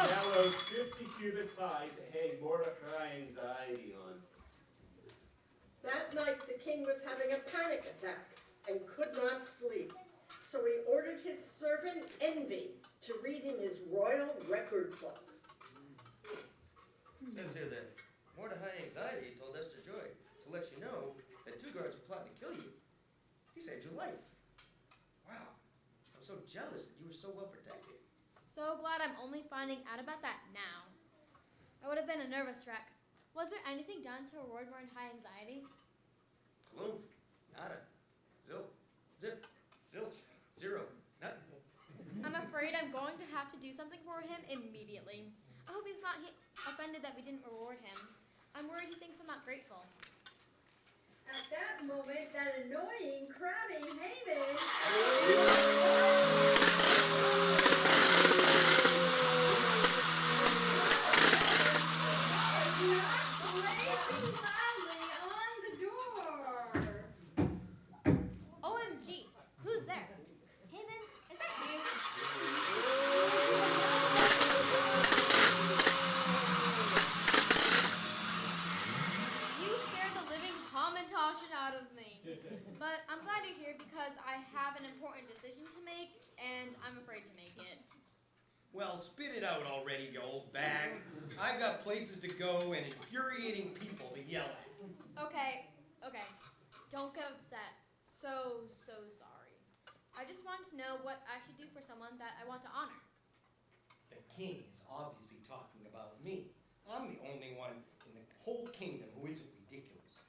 gallows 50 cubits high to hang Mordecai anxiety on. That night the king was having a panic attack and could not sleep. So he ordered his servant Envy to read him his royal record book. It says here that Mordecai Anxiety told Esther Joy to let you know that 2 guards were plotting to kill you. He saved your life. Wow. I'm so jealous that you were so well protected. So glad I'm only finding out about that now. I would have been a nervous wreck. Was there anything done to reward Mordecai anxiety? Gloom. Nada. Zilch. Zip. Zilch. Zero. Nothing. I'm afraid I'm going to have to do something for him immediately. I hope he's not offended that we didn't reward him. I'm worried he thinks I'm not grateful. At that moment, that annoying, crabby Haman blazing loudly on the door. OMG, who's there? Haman, is that you? You scared the living Hamantashen out of me. But I'm glad you're here because I have an important decision to make, and I'm afraid to make it. Well, spit it out already, you old bag. I got places to go and infuriating people to yell at. Okay. Don't get upset. So sorry. I just want to know what I should do for someone that I want to honor. The king is obviously talking about me. I'm the only one in the whole kingdom who isn't ridiculous.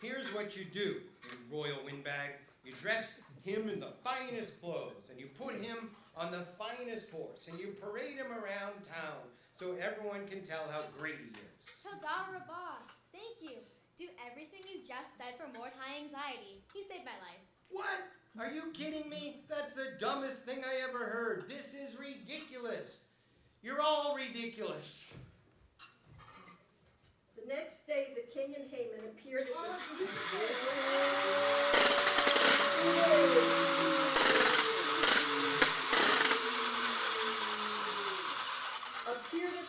Here's what you do, you royal windbag. You dress him in the finest clothes, and you put him on the finest horse, and you parade him around town so everyone can tell how great he is. Toda Rabbah, thank you. Do everything you just said for Mordecai anxiety. He saved my life. What? Are you kidding me? That's the dumbest thing I ever heard. This is ridiculous. You're all ridiculous. The next day, the king and Haman appeared at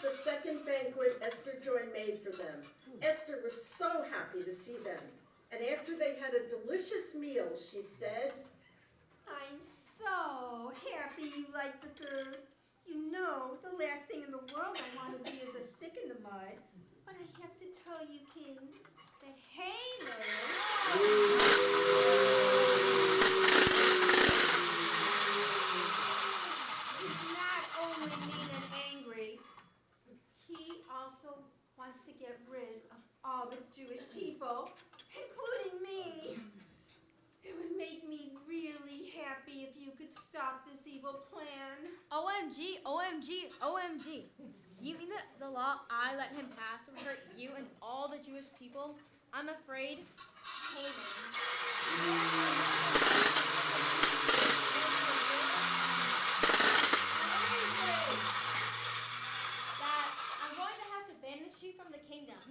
the second banquet Esther Joy made for them. Esther was so happy to see them. And after they had a delicious meal, she said, I'm so happy you like the food. You know, the last thing in the world I want to be is a stick in the mud. But I have to tell you, King, that Haman is not only mean and angry, he also wants to get rid of all the Jewish people, including me. It would make me really happy if you could stop this evil plan. OMG. You mean that the law I let him pass would hurt you and all the Jewish people? I'm afraid, Haman. That I'm going to have to banish you from the kingdom.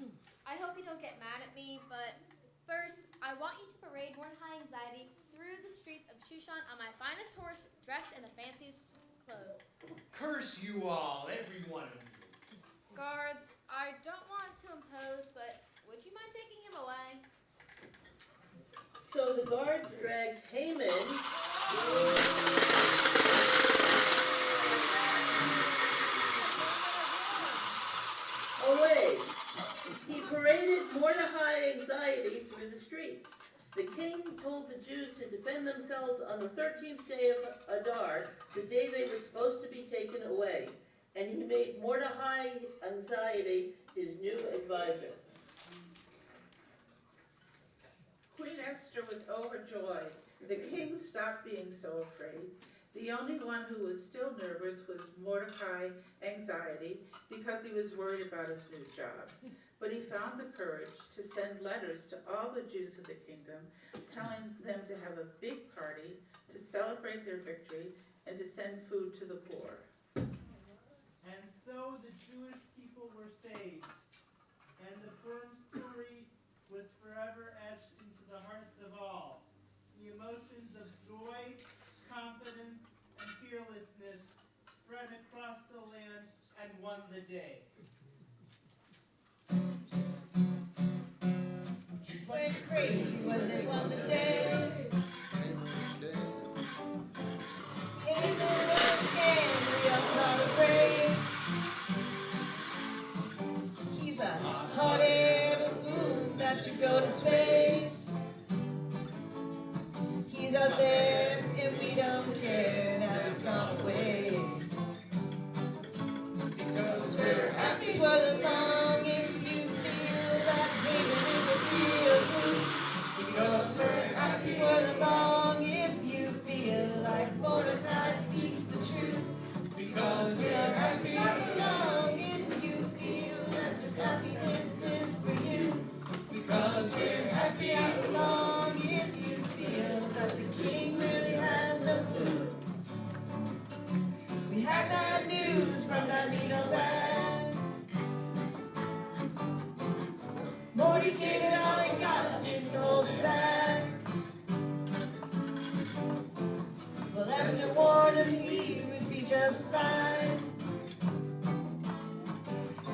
I hope you don't get mad at me, but first, I want you to parade Mordecai anxiety through the streets of Shushan on my finest horse, dressed in the fanciest clothes. Curse you all, every one of you. Guards, I don't want to impose, but would you mind taking him away? So the guards dragged Haman away. He paraded Mordecai anxiety through the streets. The king told the Jews to defend themselves on the 13th day of Adar, the day they were supposed to be taken away. And he made Mordecai anxiety his new advisor. Queen Esther was overjoyed. The king stopped being so afraid. The only one who was still nervous was Mordecai, anxiety, because he was worried about his new job. But he found the courage to send letters to all the Jews of the kingdom, telling them to have a big party, to celebrate their victory, and to send food to the poor. And so the Jewish people were saved, and the Purim story was forever etched into the hearts of all. The emotions of joy, confidence, and fearlessness spread across the land and won the day. Jews went crazy when they won the day. In the road again, we are not afraid. He's a hot-air balloon that should go to space. He's out there and we don't care, now he's gone away. Because we're happy. Swirl along if you feel that dreaming is a real truth. Because we're happy. Swirl along if you feel like Mordecai speaks the truth. Because we're happy. Clap along if you feel that's what happiness is for you. Because we're happy. Clap along if you feel that the king really has no clue. We had bad news from that mean old bag. Morty gave it all he got, didn't hold it back. Well, Esther warned him he would be just fine.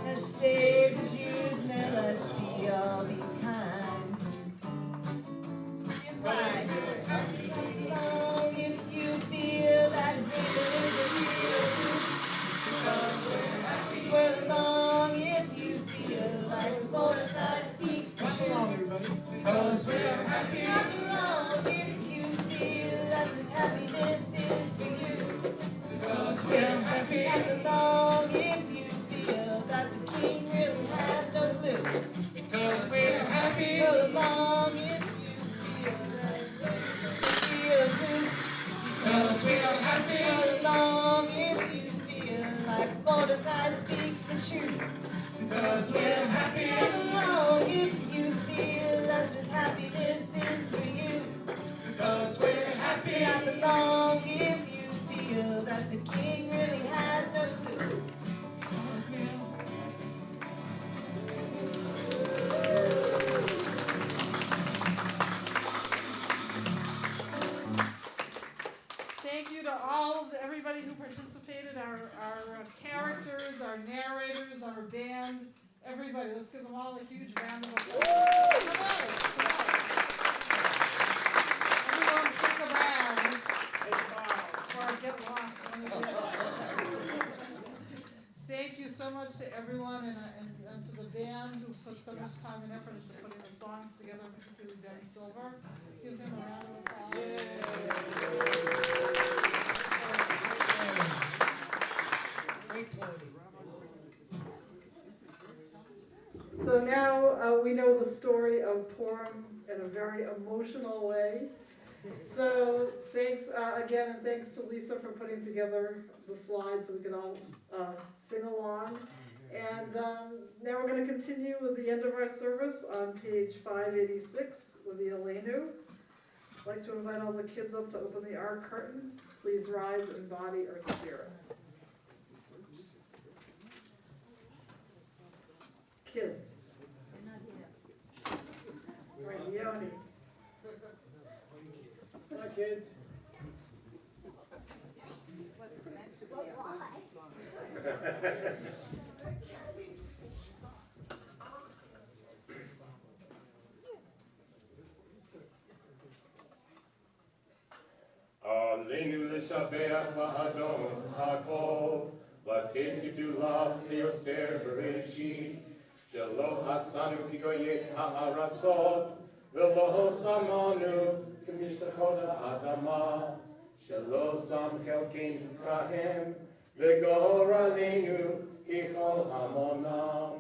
And she saved the Jews, now let's be all be kind. Here's why. Clap along if you feel that dreaming is a real truth. Because we're happy. Swirl along if you feel like Mordecai speaks the truth. Clap along, everybody. Because we're happy. Clap along if you feel that this happiness is for you. Because we're happy. Clap along if you feel that the king really has no clue. Because we're happy. Swirl along if you feel like real truth. Because we're happy. Swirl along if you feel like Mordecai speaks the truth. Because we're happy. Clap along if you feel that's what happiness is for you. Because we're happy. Clap along if you feel that the king really has no clue. Thank you to everybody who participated, our characters, our narrators, our band, everybody. Let's give them all a huge round of applause. Come on. Everyone take a bow. Or get lost. Thank you so much to everyone and to the band who put so much time and effort into putting the songs together, particularly Ben Silver. Give him a round of applause. So now we know the story of Purim in a very emotional way. So thanks again, and thanks to Lisa for putting together the slides so we can all sing along. And now we're going to continue with the end of our service on page 586 with the Elenu. I'd like to invite all the kids up to open the Ark curtain. Please rise in body or spirit. Kids. Right, Yoni. Hi, kids. Aleinu l'shabeach la'adon ha'kol, v'atem g'dulah li'yotzer bereshit, shelo asanu kigoyet ha'arasot, v'lo samanu k'mishtachot ha'adama, shelo sam chelkeinu kahem, v'gor aleinu kichol hamonam,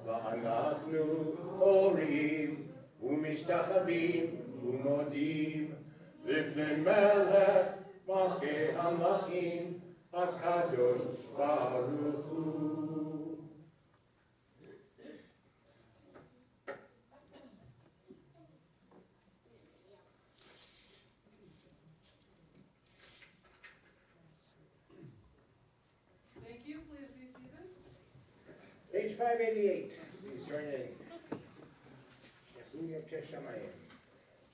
v'anachnu horim, u'mishtat משתחווים ומודים לפני מלך מלכי המלכים הקדוש ברוך הוא. Thank you, please be seated. Page 588, please join in. Shehu Yoteh Shamayim.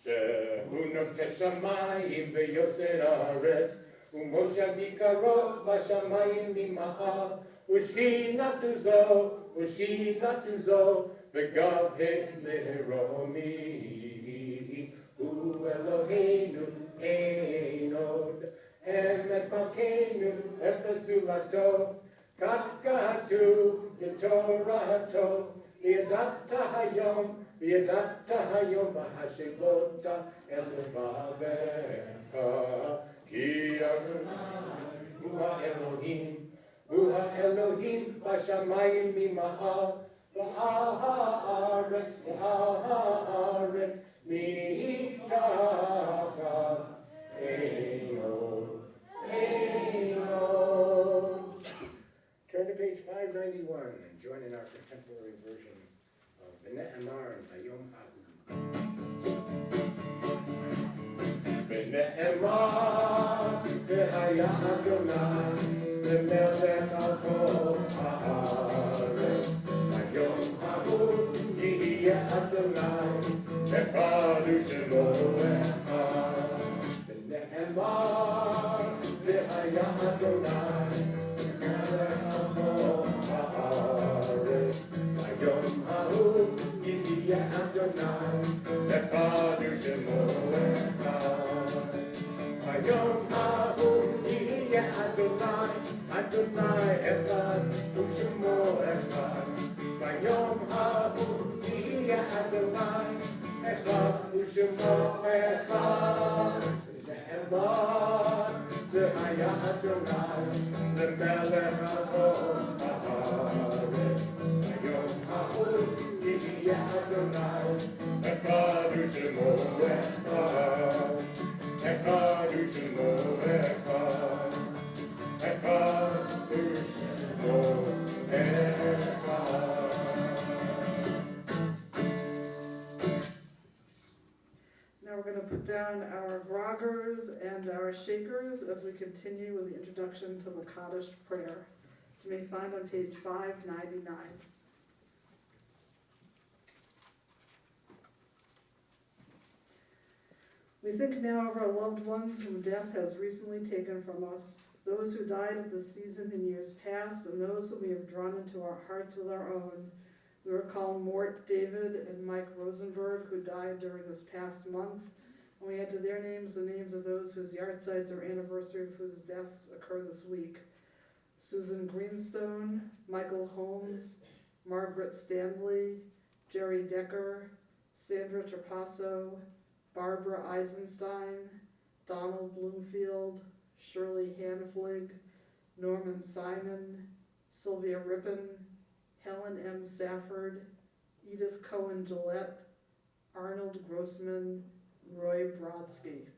שהוא נוטה שמיים ויוסר הארץ ומשה ביקרו בשמיים ממעל ושכינתו זו וגבהה מרומי הוא אלוהינו אין עוד אמת מלכנו אפס זולתו כך כתוב בתורתו וידעת היום והשבות אל לבבך כי הוא האלוהים בשמיים ממעל והארץ מתחת אין עוד. Turn to page 591 and join in our contemporary version of V'ne'emar and Hayom Hahu. ונאמר והיה אדוני למלך על כל הארץ היום ההוא יהיה אדוני אחד ושמו אחד ונאמר והיה אדוני למלך על כל הארץ היום ההוא יהיה אדוני אחד ושמו אחד היום ההוא יהיה אדוני, אדוני אחד ושמו אחד. ביום ההוא יהיה אדוני, אחד ושמו אחד. נאמר והיה אדוני למלך על כל הארץ. ביום ההוא יהיה אדוני, אחד ושמו אחד. אחד ושמו אחד, אחד ושמו אחד. Now we're going to put down our groggers and our shakers as we continue with the introduction to the Kaddish prayer, which you may find on page 599. We think now of our loved ones whom death has recently taken from us, those who died at this season in years past, and those whom we have drawn into our hearts with our own. We recall Mort David and Mike Rosenberg, who died during this past month, and we add to their names the names of those whose yahrzeits or anniversary of whose deaths occur this week. Susan Greenstone, Michael Holmes, Margaret Stanley, Jerry Decker, Sandra Trapasso, Barbara Eisenstein, Donald Bloomfield, Shirley Hanflig, Norman Simon, Sylvia Rippon, Helen M. Safford, Edith Cohen Gillette, Arnold Grossman, Roy Brodsky.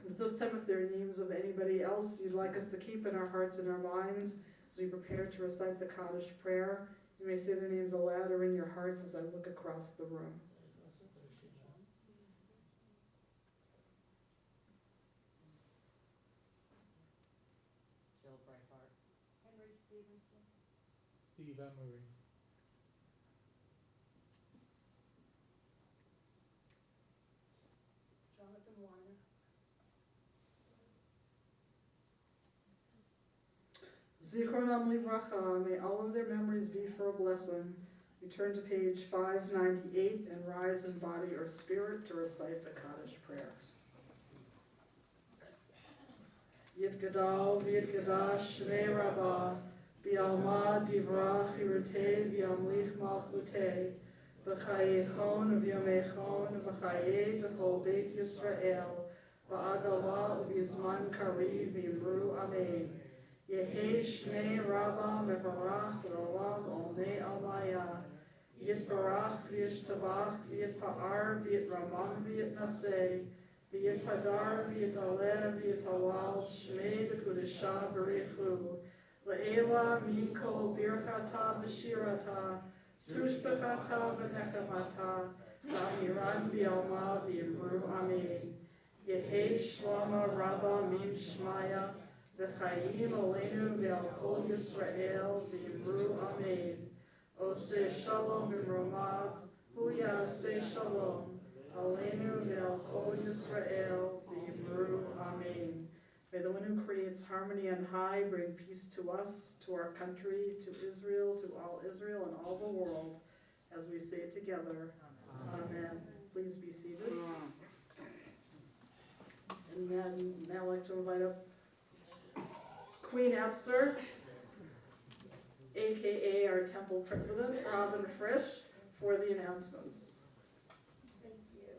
At this time, if there are names of anybody else you'd like us to keep in our hearts and our minds as we prepare to recite the Kaddish prayer, you may say their names aloud or in your hearts as I look across the room. Henry Stevenson. Steve Emery. Jonathan Weiner. Zichronam livracha, may all of their memories be for a blessing. We turn to page 598 and rise in body or spirit to recite the Kaddish prayer. Yitgadal v'yitgadash shmei rabbah, b'alma divrach hirutei v'yamlich malchutei, v'chayechon v'yamechon v'chayei t'chol beit Yisrael, v'agala v'yizman kari v'yimru amen. Yehi shmei rabbah mevarach l'olam olnei almaya, V'yitbarach, v'yishtabach, v'yitpa'ar, v'yitramam, v'yitnaseh, v'yitadar, v'yitaleh, v'yitalal, shmei dekudesha barichu, le'ela minko birchata v'shirata, tushbechata v'nechemata, v'amiran b'yalma v'yimru amen. Yehei shlama rabba min shmaya, v'chayim aleinu v'al kol Yisrael v'yimru amen. Oseh shalom b'romav, hu ya'aseh shalom, aleinu v'al kol Yisrael v'yimru amen. May the one who creates harmony on high bring peace to us, to our country, to Israel, to all Israel and all the world, as we say together, amen. Please be seated. And then now I'd like to invite up Queen Esther, aka our temple president, Robin Frisch, for the announcements. Thank you.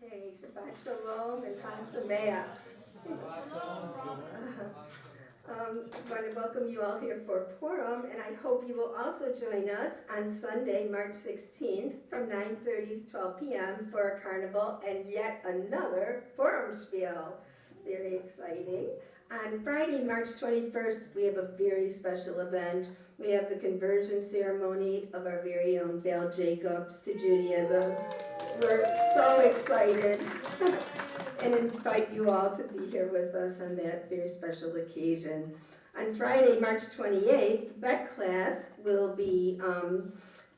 Okay, Shabbat Shalom and Chag Sameach. I want to welcome you all here for Purim, and I hope you will also join us on Sunday, March 16th from 9:30 to 12 p.m. for a carnival and yet another Purim Shpiel. Very exciting. On Friday, March 21st, we have a very special event. We have the conversion ceremony of our very own Val Jacobs to Judaism. We're so excited. And invite you all to be here with us on that very special occasion. On Friday, March 28th, Beck class will be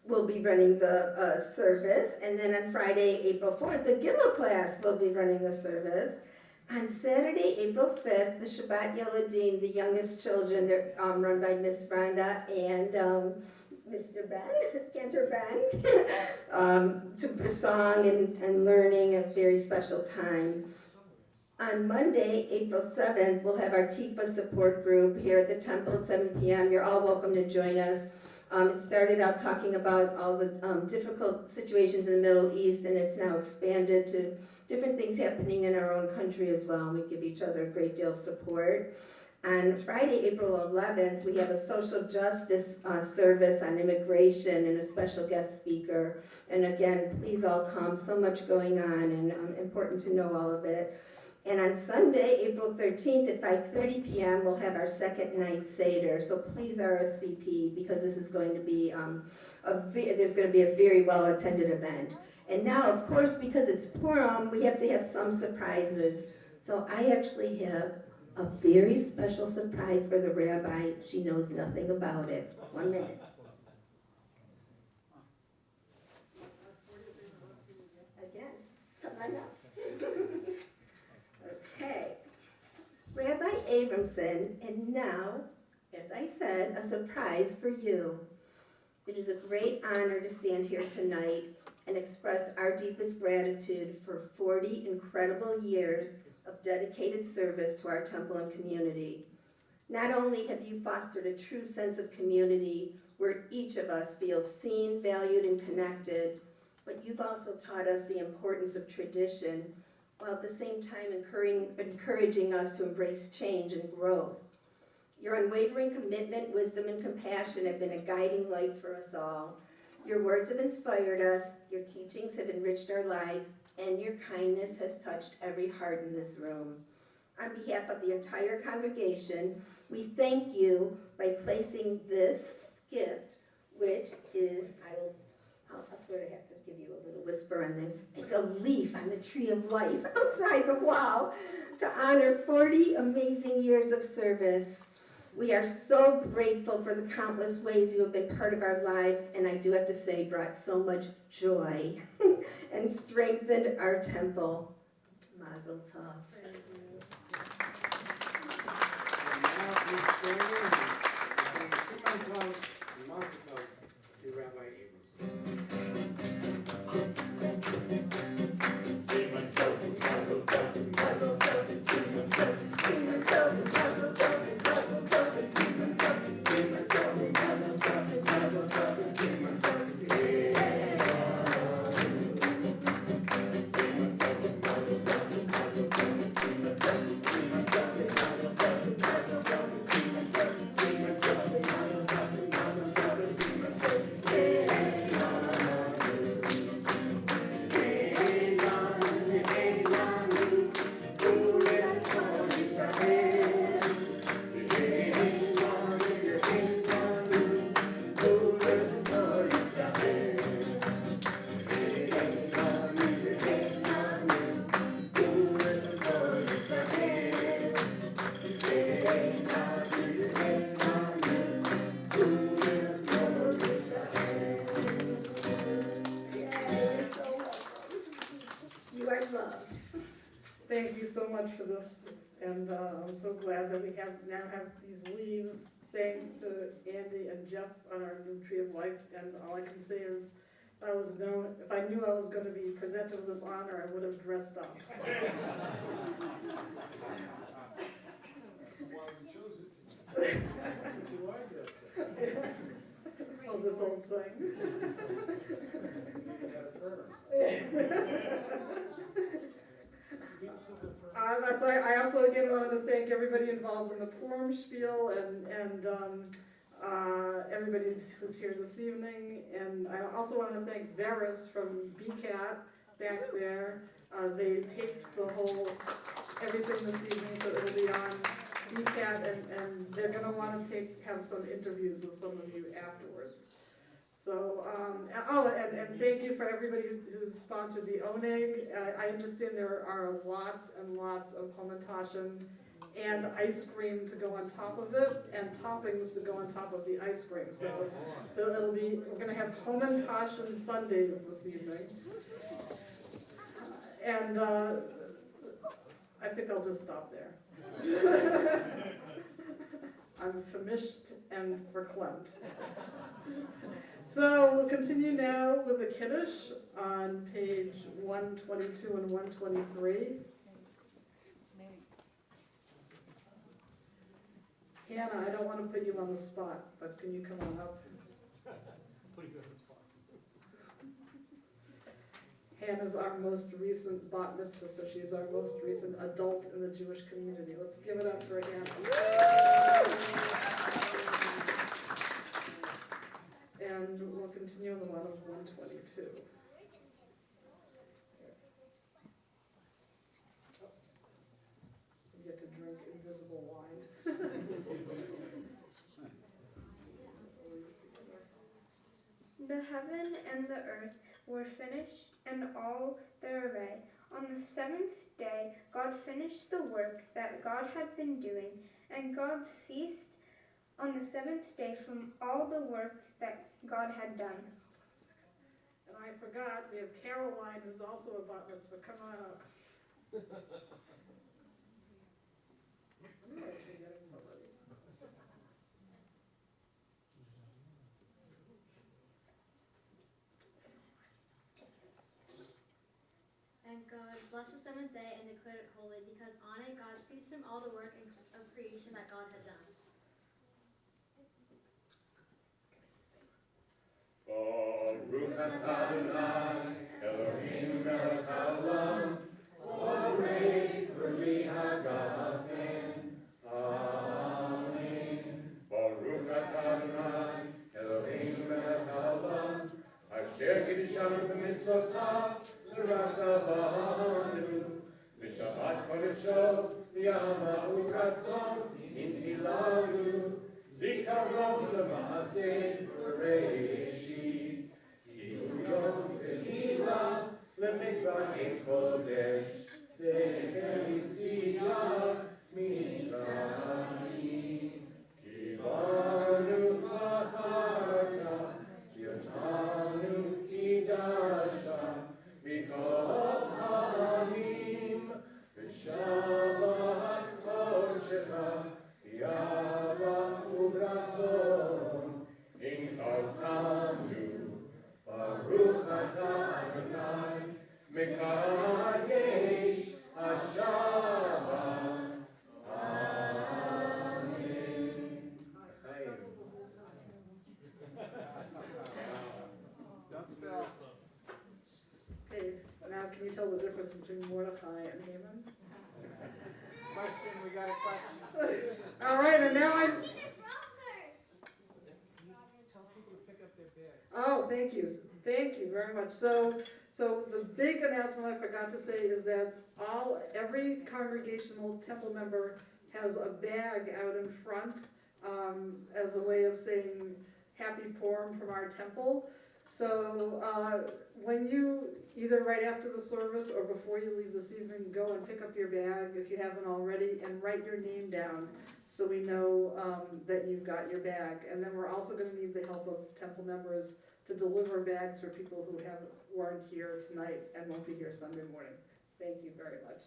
running the service, and then on Friday, April 4th, the Gimel class will be running the service. On Saturday, April 5th, the Shabbat Yeladim, the youngest children, they're run by Miss Rhonda and Mr. Ben, Cantor Ben, for song and learning, a very special time. On Monday, April 7th, we'll have our Tikva support group here at the temple at 7 p.m. You're all welcome to join us. It started out talking about all the difficult situations in the Middle East, and it's now expanded to different things happening in our own country as well. We give each other a great deal of support. On Friday, April 11th, we have a social justice service on immigration and a special guest speaker. And again, please all come. So much going on, and important to know all of it. And on Sunday, April 13th at 5:30 p.m., we'll have our second night Seder. So please RSVP, because this is going to be there's going to be a very well-attended event. And now, of course, because it's Purim, we have to have some surprises. So I actually have a very special surprise for the rabbi. She knows nothing about it. 1 minute. Again, come on up. Okay. Rabbi Abramson, and now, as I said, a surprise for you. It is a great honor to stand here tonight and express our deepest gratitude for 40 incredible years of dedicated service to our temple and community. Not only have you fostered a true sense of community where each of us feels seen, valued, and connected, but you've also taught us the importance of tradition, while at the same time encouraging us to embrace change and growth. Your unwavering commitment, wisdom, and compassion have been a guiding light for us all. Your words have inspired us, your teachings have enriched our lives, and your kindness has touched every heart in this room. On behalf of the entire congregation, we thank you by placing this gift, which is, I'll sort of have to give you a little whisper on this. It's a leaf on the tree of life outside the wall to honor 40 amazing years of service. We are so grateful for the countless ways you have been part of our lives, and I do have to say, brought so much joy and strengthened our temple. Mazel tov. so much for this, and I'm so glad that we now have these leaves, thanks to Andy and Jeff on our new Tree of Life, and all I can say is, if I knew I was going to be presented with this honor, I would have dressed up. Oh, this whole thing. I also again wanted to thank everybody involved in the Purim Shpiel and everybody who's here this evening. And I also want to thank Veris from BCAT back there. They taped everything this evening, so it'll be on BCAT, and they're going to want to have some interviews with some of you afterwards. So, and thank you for everybody who's sponsored the Oneg. I understand there are lots and lots of hamantashen and ice cream to go on top of it, and toppings to go on top of the ice cream. So we're going to have hamantashen Sundays this evening. And I think I'll just stop there. I'm famished and verklempt. So we'll continue now with the Kiddush on page 122 and 123. Hannah, I don't want to put you on the spot, but can you come on up? Put you on the spot. Hannah's our most recent bat mitzvah, so she's our most recent adult in the Jewish community. Let's give it up for Hannah. And we'll continue on the one of 122. You get to drink invisible wine. The heaven and the earth were finished, and all their array. On the seventh day, God finished the work that God had been doing, and God ceased on the seventh day from all the work that God had done. And I forgot, we have Caroline, who's also a bat mitzvah. Come on up. I'm always forgetting somebody. And God blessed the seventh day and declared it holy, because on it God ceased from all the work of creation that God had done. Baruch atah Adonai, Eloheinu melech haolam, borei b'ri hagafen. Amen. Baruch atah Adonai, Eloheinu melech haolam, asher kiddushanu b'mitzvotav, l'ratzavanu, v'shabbat kodesho, v'yamau ratzon, inhilanu, zikaron l'maaseh b'reishit, kilu yom tehila, l'mikvah kodesh, zecher yitziat mitzrayim, kivanu acharta, yotanu kidashta, mikol ha'amim, v'shabbat kodeshecha, Yahweh uvratzon, inchaltanu, Baruch atah Adonai, mekadesh hashabbat. Amen. Don't spell. Okay, now can you tell the difference between Mordechai and Haman? Question, we got a question. All right, and now Tell people to pick up their bag. Oh, thank you. Thank you very much. So the big announcement I forgot to say is that every congregational temple member has a bag out in front as a way of saying Happy Purim from our temple. So when you, either right after the service or before you leave this evening, go and pick up your bag if you haven't already, and write your name down so we know that you've got your bag. And then we're also going to need the help of temple members to deliver bags for people who weren't here tonight and won't be here Sunday morning. Thank you very much.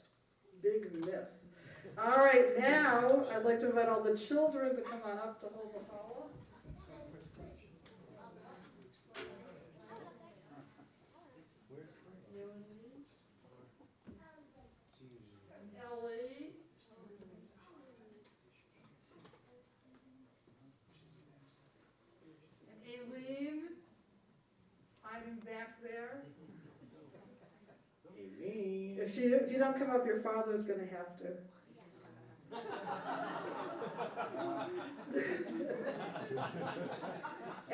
Big miss. All right, now I'd like to invite all the children to come on up to hold the challah. And Ellie. And Aileen, hiding back there. Aileen. If you don't come up, your father's gonna have to.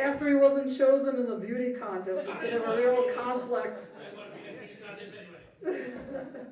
After he wasn't chosen in the beauty contest, he's gonna have a real complex. I want to be in a beauty contest anyway.